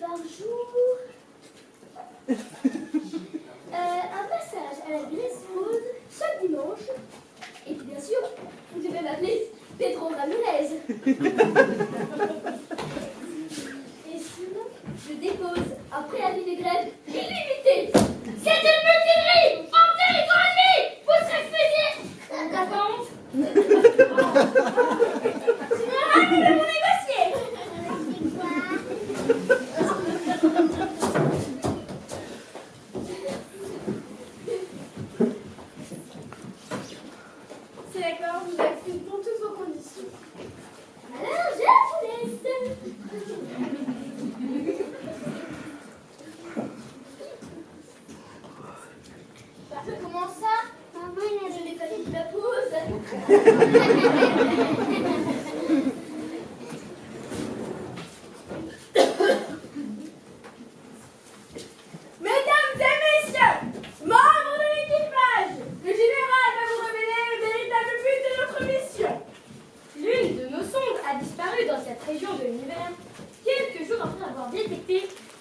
par jour, un passage à la graisse rose chaque dimanche, et puis bien sûr, vous devez m'appeler Pedro Ramirez. Et sinon, je dépose un préavis de grève illimité. C'est une mutinerie en territoire ennemi. Vous serez fusillés. D'accord. Général, nous devons négocier. C'est d'accord, nous acceptons toutes vos conditions. Alors, je vous laisse. Comment ça? Maman, il a donné pas de la pause. Mesdames et messieurs, membres de l'équipage, le général va vous révéler le véritable but de notre mission. L'une de nos sondes a disparu dans cette région de l'univers quelques jours après avoir détecté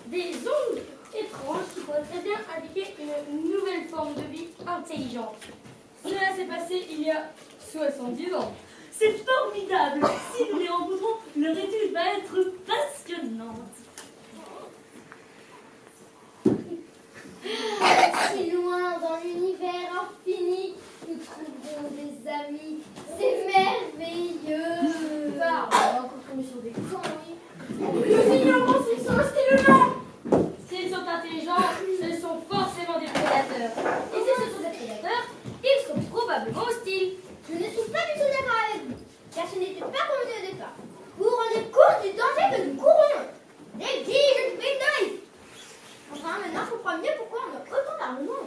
des ondes étranges qui pourraient très bien indiquer une nouvelle forme de vie intelligente. Cela s'est passé il y a 70 ans. C'est formidable. Si nous les rencontrons, leur étude va être passionnante. Si loin dans l'univers infini, nous trouverons des amis. C'est merveilleux. On va encore tomber sur des conneries. Nous ignorons s'ils sont hostiles ou non. S'ils sont intelligents, ce sont forcément des prédateurs. Et si ce sont des prédateurs, ils seront probablement hostiles. Je ne suis pas du tout d'accord avec vous, car ce n'était pas convenu au départ. Vous vous rendez compte du danger que nous courons. J'exige une prise de risque. Enfin, maintenant, je comprends mieux pourquoi on a autant d'armement.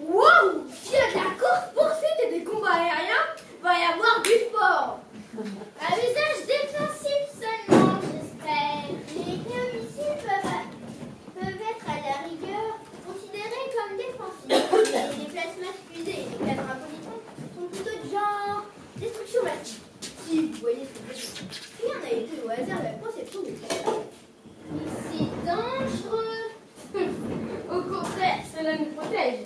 Wow! S'il y a de la course-poursuite et des combats aériens, va y avoir du sport. À usage défensif seulement, j'espère. Les missiles peuvent être à la rigueur considérés comme défensifs. Les déplacements fusées et les cadres impolitons sont plutôt de genre destruction massive. Si vous voyez ce que je veux dire. Rien n'a été au hasard de la conception des cadres. C'est dangereux. Au contraire, cela nous protège.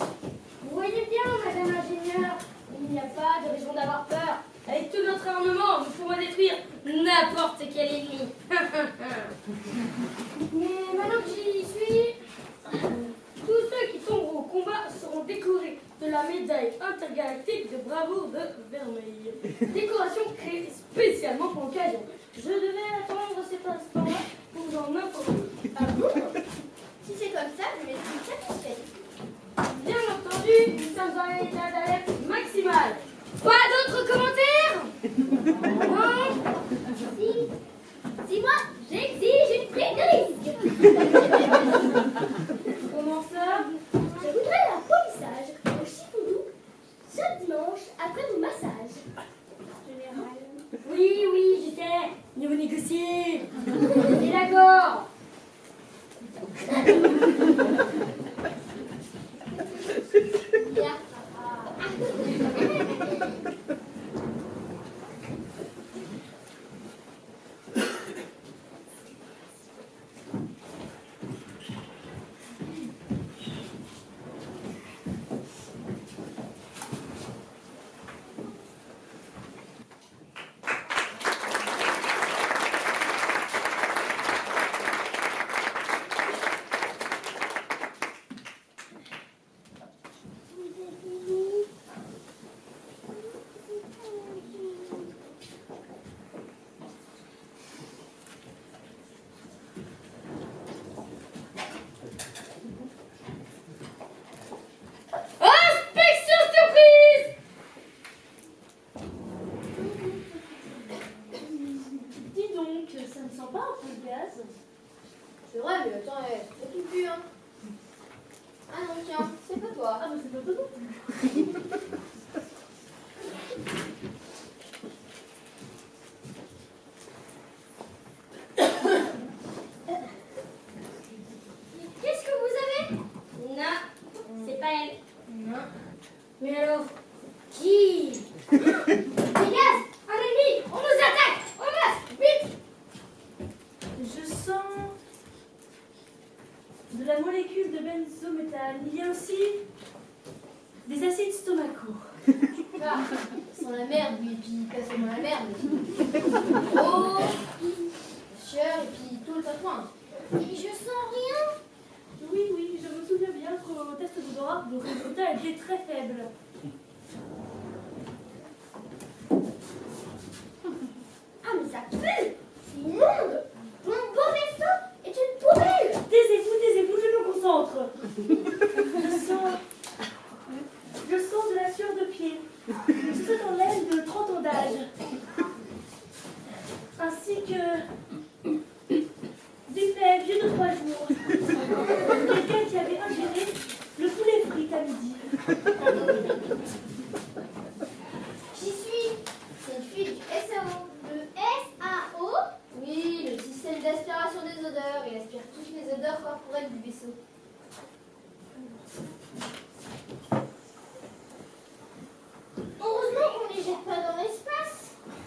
Vous voyez bien, madame l'ingénieure, il n'y a pas de raison d'avoir peur. Avec tout notre armement, nous pourrons détruire n'importe quel ennemi. Mais maintenant que j'y suis, tous ceux qui tomberont au combat seront décorés de la médaille intergalactique de bravoure de Vermeil. Décoration créée spécialement pour l'occasion. Je devais attendre cet instant-là pour vous en informer. Ah bon? Si c'est comme ça, je vais être satisfaite. Bien entendu, nous sommes dans l'état d'alerte maximale. Pas d'autres commentaires? Non? Si moi, j'exige une prise de risque. Comment ça? Je voudrais un polissage au Chipoudou ce dimanche après mon massage. Général. Oui, je sais. Mieux vous négocier. Et d'accord. Bien. Inspection surprise! Dis donc, ça ne sent pas un peu le gaz? C'est vrai, mais attends, c'est tout pu, hein. Ah non, tiens, c'est pas toi. Ah, mais c'est pas tout. Qu'est-ce que vous avez? Non, c'est pas elle. Non. Mais alors, Qui? Des gaz! Un ennemi! On nous attaque! On masse! Vite! Je sens de la molécule de benzométhane. Il y a aussi des acides stomacaux. Ah, sans la merde, oui, et puis pas seulement la merde, mais oh, sueur, et puis tout le tatouage. Et je sens rien! Oui, je me souviens bien qu'au test d'odorat, vos résultats étaient très faibles. Ah, mais ça pue! C'est immonde! Mon beau vaisseau est une poubelle! Taisez-vous, je me concentre. Je sens de la sueur de pied. C'est dans l'aile de 30 ans d'âge. Ainsi que du lait vieux de 3 jours. Quelqu'un qui avait ingéré le poulet frit à midi.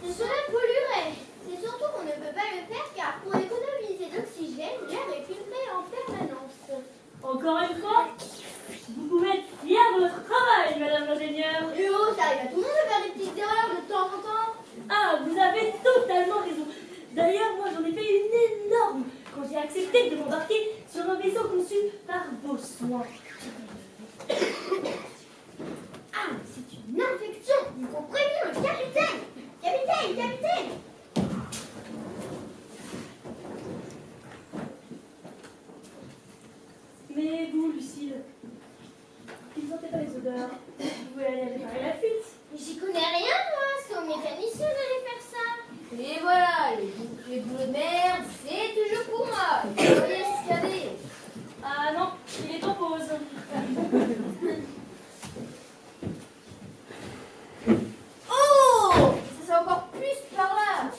Cela polluerait. C'est surtout qu'on ne peut pas le faire car pour économiser d'oxygène, l'air est filtré en permanence. Encore une fois, vous pouvez être fière de votre travail, madame l'ingénieure. Et oh, ça arrive à tout le monde de faire des petites erreurs de temps en temps. Ah, vous avez totalement raison. D'ailleurs, moi, j'en ai fait une énorme quand j'ai accepté de m'embarquer sur un vaisseau conçu par vos soins. Ah, c'est une infection. Il faut prévenir le capitaine. Capitaine. Mais vous, Lucille, vous ne sentez pas les odeurs. Vous pouvez aller réparer la fuite. Mais j'y connais rien, moi. C'est au mécanicien d'aller faire ça. Et voilà, les boulots de merde, c'est toujours pour moi. Il faut les escaler. Ah non, il est en pause. Oh, ça c'est encore plus par là.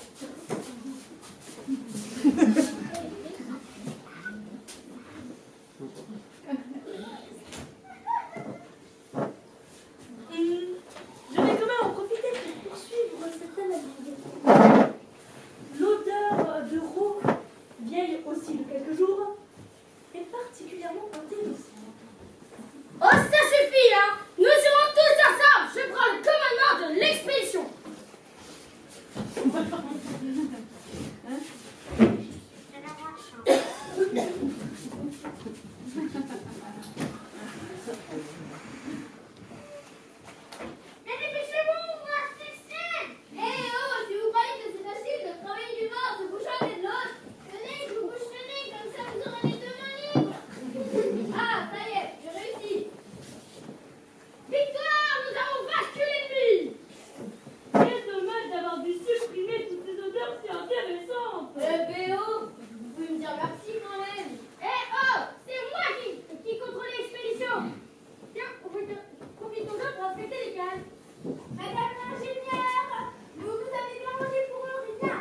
Je vais quand même en profiter pour poursuivre cette analyse. L'odeur de roue, vieille aussi de quelques jours, est particulièrement intéressante. Oh, ça suffit, hein! Nous irons tous à ça! Je prends le commandement de l'expédition! Mais dépêchez-vous, moi, c'est. Eh oh, si vous croyez que c'est facile de travailler du bord, se bouchant de l'autre, venez, je vous bouche le nez, comme ça vous aurez les deux mains libres. Ah, ça y est, je réussis. Victoire! Nous avons vaincu l'ennemi! Quel dommage d'avoir dû supprimer toutes ces odeurs si intéressantes. BO, vous pouvez me dire merci quand même. Eh oh! C'est moi qui contrôle l'expédition! Tiens, profitons-en pour respecter les cases. Madame l'ingénieure, vous avez bien mangé pour rien.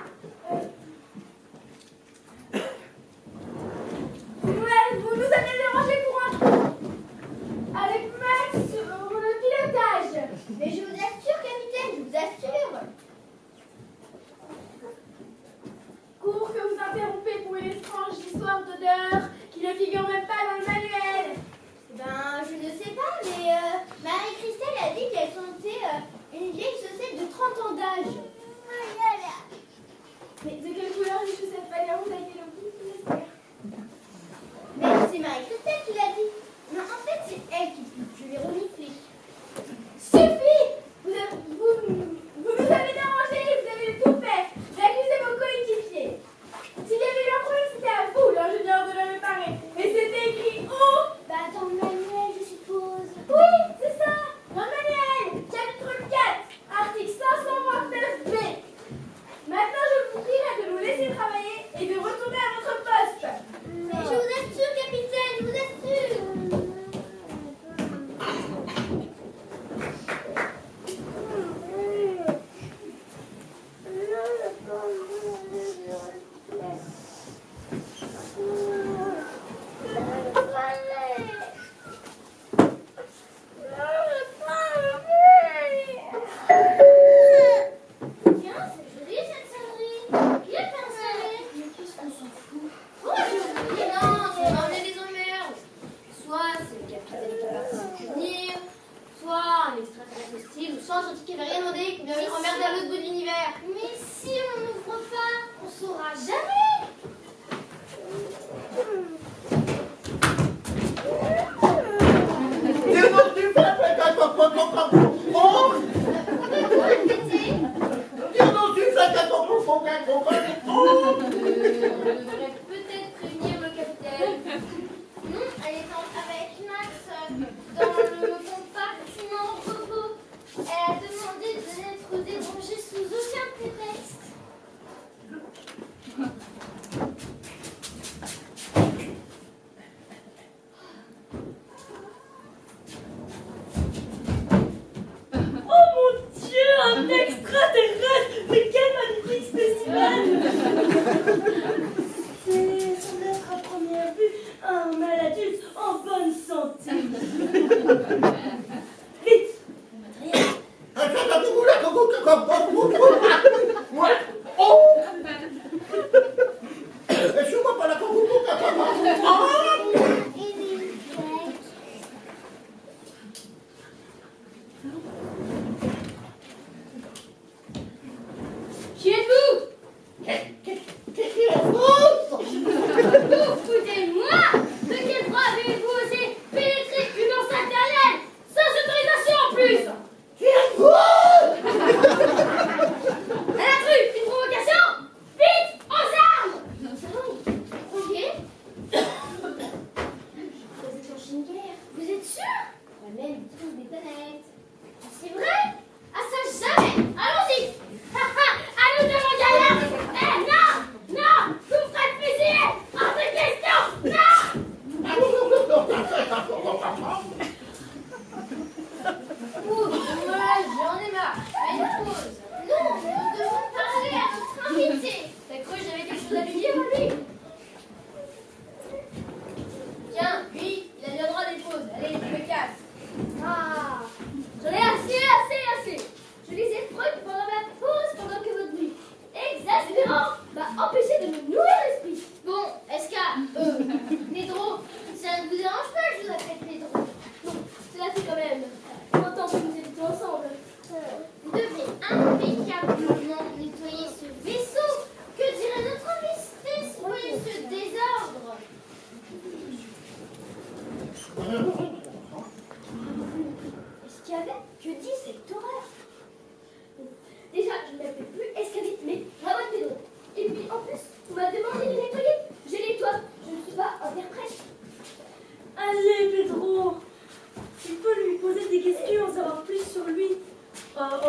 Vous nous avez dérangé pour un. Avec Max pour le pilotage. Mais je vous assure, capitaine, je vous assure. Cours que vous interrompez pour une étrange histoire d'odeur qui ne figure même pas dans le manuel. Ben, je ne sais pas, mais Marie-Christelle a dit qu'elle sentait une vieille chaussette de 30 ans d'âge. Mais de quelle couleur les chaussettes Valérie a été le plus Mais c'est Marie-Christelle qui l'a dit. Non, en fait, c'est elle qui pue. Je vais renifler. Suffit! Vous nous avez dérangé, vous avez tout fait. J'accusais vos coéquipiers. S'il y avait eu un problème, c'était à vous, l'ingénieur, de le réparer. Et c'était écrit où? Bah, dans le manuel, je suppose. Oui, c'est ça! Dans le manuel, chapitre 4, article 529b. Maintenant, je vous prierai de nous laisser travailler et de retourner à votre poste. Mais je vous assure, capitaine, je vous assure. Tiens, c'est joli cette sonnerie. Qui a fait un sonnet? Mais qu'est-ce qu'on s'en fout? Oh, j'ai oublié. Non, c'est ramener des emmerdes. Soit c'est le capitaine qui va se punir, soit un extraterrestre hostile, ou soit un scientifique qui n'avait rien demandé, qui vient venir emmerder à l'autre bout de l'univers. Mais si on n'ouvre pas, on saura jamais. On devrait peut-être prévenir le capitaine. Non, elle est avec Max dans le compartiment robot. Elle a demandé de n'être dérangée sous aucun prétexte. Oh mon Dieu, un extraterrestre! Mais quel magnifique spécimen! C'est sans être à première vue un mâle adulte en bonne santé. Vite! Matériel!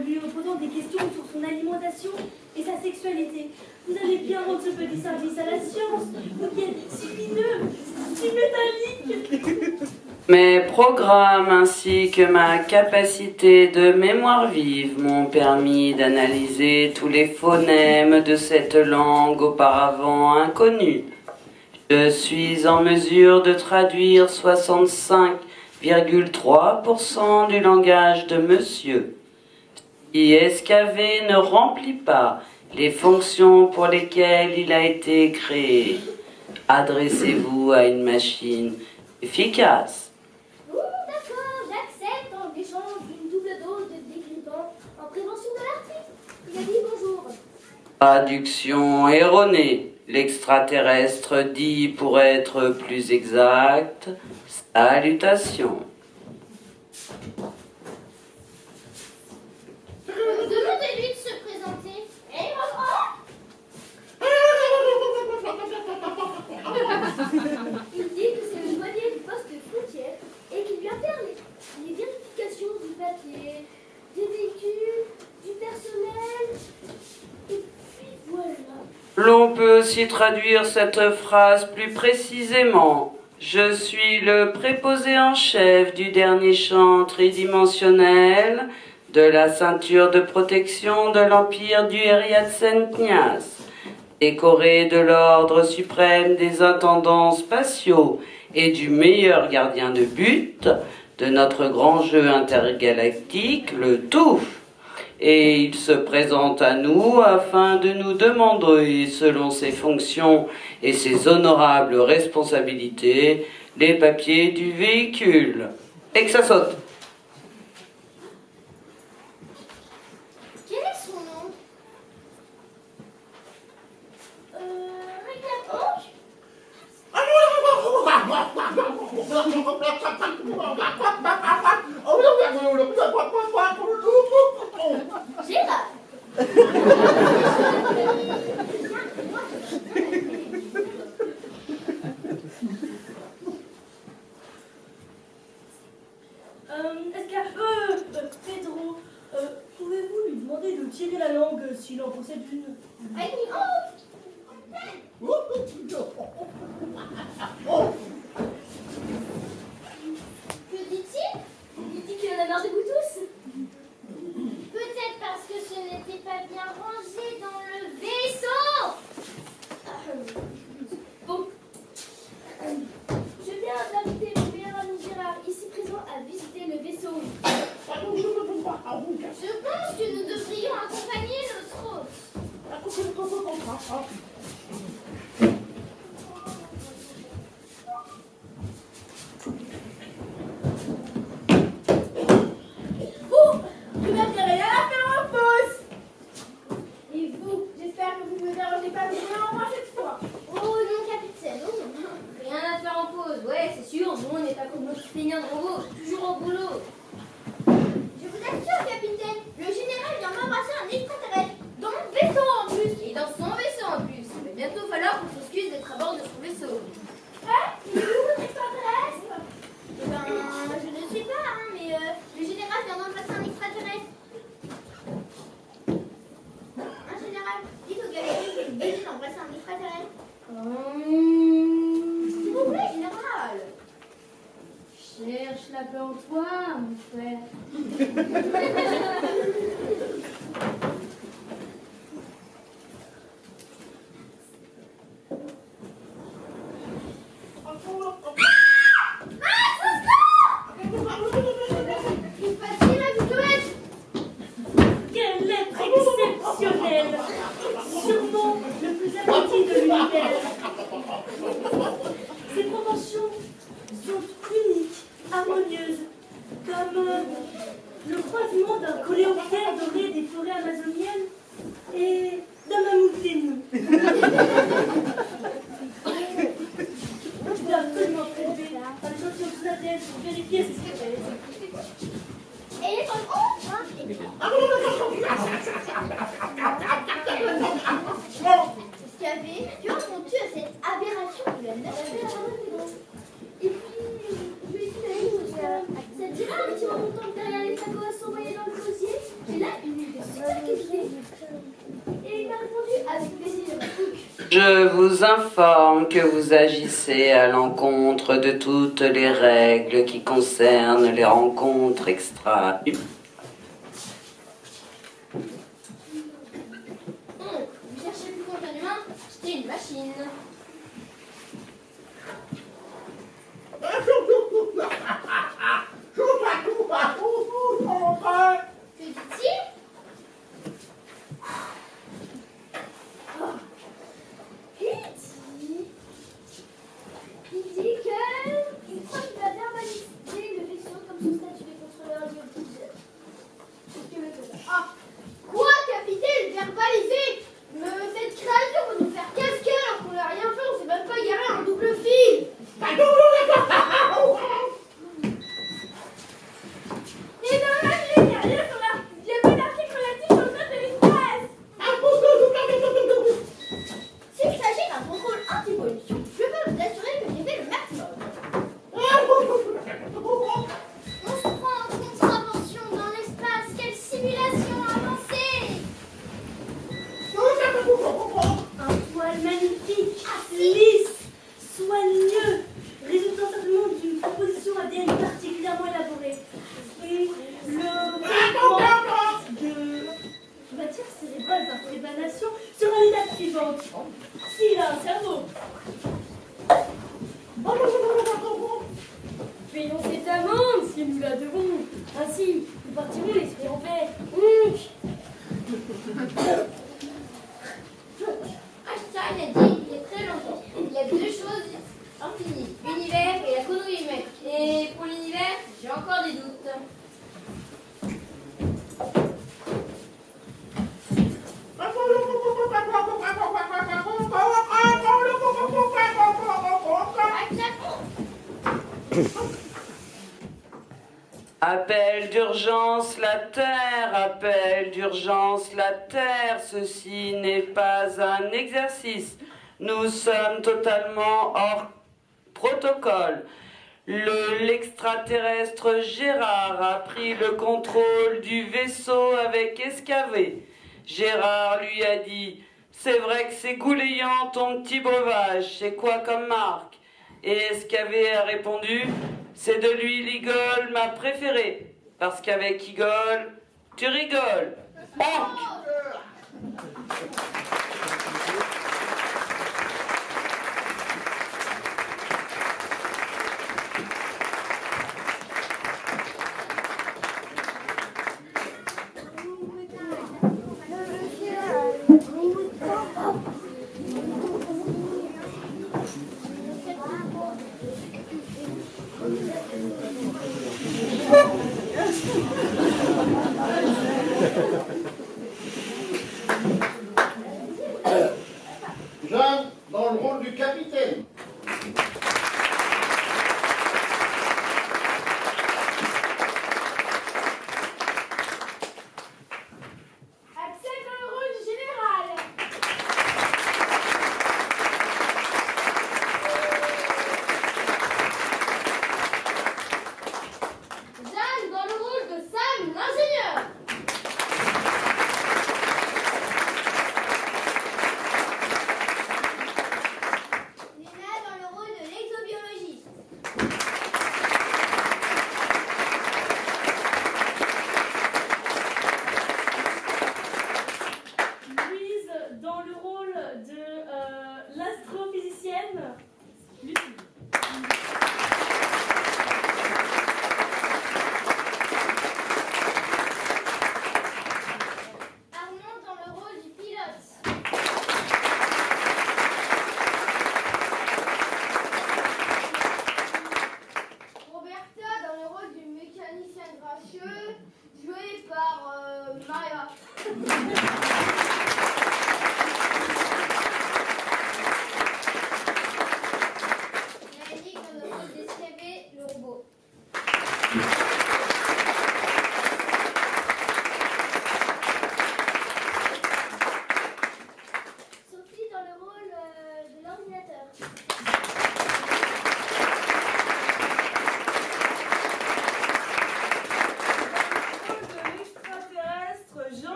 lui posant des questions sur son alimentation et sa sexualité. Vous allez bien rendre ce petit service à la science, vous qui êtes si lumineux, si métallique. Mes programmes ainsi que ma capacité de mémoire vive m'ont permis d'analyser tous les phonèmes de cette langue auparavant inconnue. Je suis en mesure de traduire 65,3% du langage de monsieur. Si SKV ne remplit pas les fonctions pour lesquelles il a été créé, adressez-vous à une machine efficace. D'accord, j'accepte en échange d'une double dose de dégrippant en prévention de l'arthrite. Il a dit bonjour. Traduction erronée. L'extraterrestre dit, pour être plus exact, salutations. Demandez-lui de se présenter. Eh, Il dit que c'est le douanier du poste frontière et qu'il vient faire les vérifications du papier, des véhicules, du personnel. Et puis voilà. L'on peut aussi traduire cette phrase plus précisément. Je suis le préposé en chef du dernier champ tridimensionnel de la ceinture de protection de l'empire du Eriadsen-Pnias, décoré de l'ordre suprême des intendants spatiaux et du meilleur gardien de but de notre grand jeu intergalactique, le TOUF. Et il se présente à nous afin de nous demander, selon ses fonctions et ses honorables responsabilités, les papiers du véhicule. Et que ça saute. quel est son nom? Réclamanque? Gérard. Pedro, pouvez-vous lui demander de tirer la langue s'il en possède une? Que dit-il? Il dit qu'il en a marre de vous tous. Peut-être parce que ce n'était pas bien rangé dans le vaisseau. Bon. Je viens d'inviter mon meilleur ami Gérard, ici présent, à visiter le vaisseau. Je pense que nous devrions accompagner notre hôte. Vous, vous n'avez rien à faire en pause. Et vous, j'espère que vous ne me dérangez pas vraiment moi cette fois. Oh non, capitaine, oh non. Rien à faire en pause, ouais, c'est sûr, nous on n'est pas comme notre feignants de robots, toujours au boulot. Je vous assure, capitaine, le général vient m'embrasser un extraterrestre, dans mon vaisseau en plus, et dans son vaisseau en plus. Il va bientôt falloir qu'on s'excuse d'être à bord de son vaisseau. Hein? Il est où votre extraterrestre? Eh ben, je ne sais pas, hein, mais le général vient d'embrasser un extraterrestre. Hein, général? Dites au galaxie que vous venez d'embrasser un extraterrestre. S'il vous plaît, général. Cherche la paix en toi, mon frère. Une patine à bicouette. Quel être exceptionnel! Sûrement le plus abruti de l'univers. Ses proportions sont uniques, harmonieuses, comme le croisement d'un coléoptère doré des forêts amazoniennes et d'un mammouth ténu. Je dois absolument prélever par l'échantillon de ADN pour vérifier ce qu'elle est. Et les femmes, oh, hein. Escavé, que réponds-tu à cette aberration de la nature? Et puis, je lui ai dit, cette Gérard qui remontant derrière les tacos envoyés dans le gosier, j'ai là une Super, capitaine. Et il m'a répondu avec plaisir. Je vous informe que vous agissez à l'encontre de toutes les règles qui concernent les rencontres extra. Vous cherchez plus contre un humain, c'était une machine. Que dit-il? Il dit qu'il croit qu'il va verbaliser le vaisseau comme son statut de contrôleur géopolitique. Qu'est-ce que le fait? Ah, quoi, capitaine? Verbalisé? Cette créature va nous faire casquer alors qu'on n'a rien fait, on s'est même pas garé un double fil. Et dans la vie, il n'y a rien sur l'article. Il n'y a pas d'article relatif au code de l'espace. S'il s'agit d'un contrôle anti-pollution, je peux vous assurer que j'ai fait le maximum. On se prend en contravention dans l'espace. Quelle simulation avancée! Un poil magnifique, lisse, soigneux, résultant simplement d'une composition ADN particulièrement élaborée. Et le traitement de matière cérébrale par émanation sera l'étape suivante. S'il a un cerveau. Payons cette amende si nous la devons. Ainsi, nous partirons l'esprit en paix. Einstein a dit il y a très longtemps, il y a deux choses infinies, l'univers et la connerie humaine. Et pour l'univers, j'ai encore des doutes. Appel d'urgence la Terre, appel d'urgence la Terre, ceci n'est pas un exercice. Nous sommes totalement hors protocole. L'extraterrestre Gérard a pris le contrôle du vaisseau avec Escavé. Gérard lui a dit « C'est vrai que c'est goulayant ton petit breuvage, c'est quoi comme marque ?» Et Escavé a répondu « C'est de l'huile Igol, ma préférée, parce qu'avec Igol, tu rigoles. » Jeanne, dans le rôle du capitaine. Axel dans le rôle du général. Jeanne dans le rôle de Sam, l'ingénieur.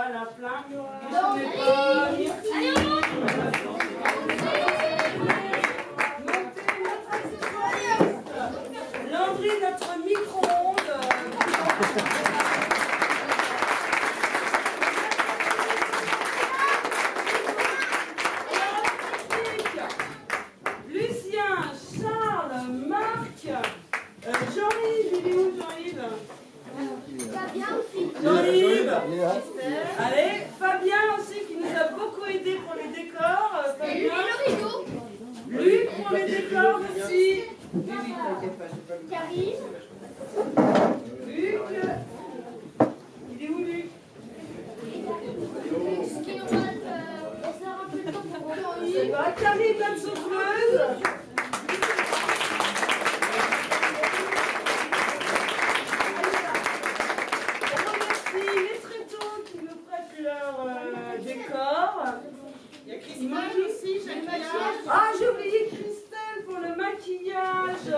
voilà, plein. Je n'ai pas. Allez, on monte. Montez notre accessoiriste. Landry, notre micro-ondes. Lucien, Charles, Marc, Jean-Yves, il est où Jean-Yves? Fabien aussi. Jean-Yves. Allez, Fabien aussi qui nous a beaucoup aidé pour les décors. Et le rideau. Luc pour les décors aussi. Karine. Luc. Il est où Luc? Est-ce qu'il y aura on sort un peu de temps pour C'est pas Karine, notre souffleuse. On remercie les tréteaux qui nous prêtent leur décor. Il y a Christelle aussi, j'ai le maquillage. Ah, j'ai oublié Christelle pour le maquillage.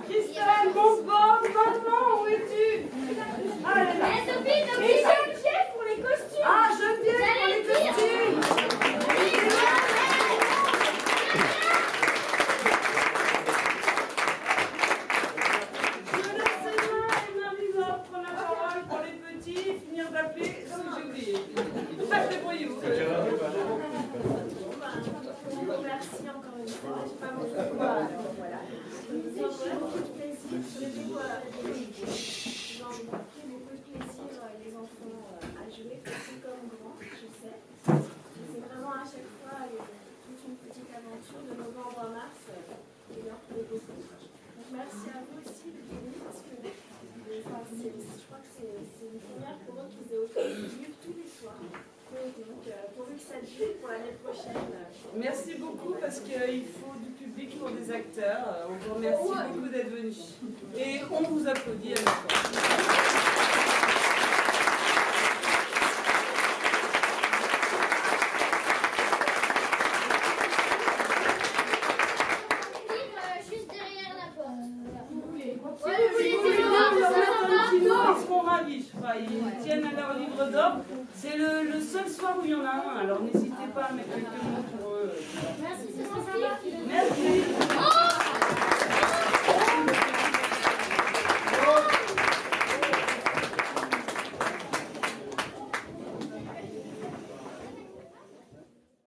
Christelle, mon Bob, maman, où es-tu? Ah, elle est là. Sophie, Et Geneviève pour les costumes. Ah, Geneviève pour les costumes. Je laisse Emma et Marie-Laure prendre la parole pour les petits et finir d'appeler ce que j'ai oublié. Débrouillez-vous. Merci encore une fois. J'ai pas mangé de quoi, alors voilà. J'ai pris beaucoup de plaisir. J'ai pris beaucoup de plaisir, les enfants, à jouer, petits comme grands, je sais. C'est vraiment à chaque fois toute une petite aventure de novembre à mars et leur plaît beaucoup. Donc merci à vous aussi de venir parce que je crois que c'est une première pour eux qu'ils aient autant de livres tous les soirs. Donc, pourvu que ça dure pour l'année prochaine. Merci beaucoup parce qu'il faut du public pour des acteurs. On vous remercie beaucoup d'être venus. Et on vous applaudit à nouveau. Juste derrière la porte. Ils seront ravis, je crois. Ils tiennent à leur livre d'or. C'est le seul soir où il y en a un. Alors n'hésitez pas à mettre le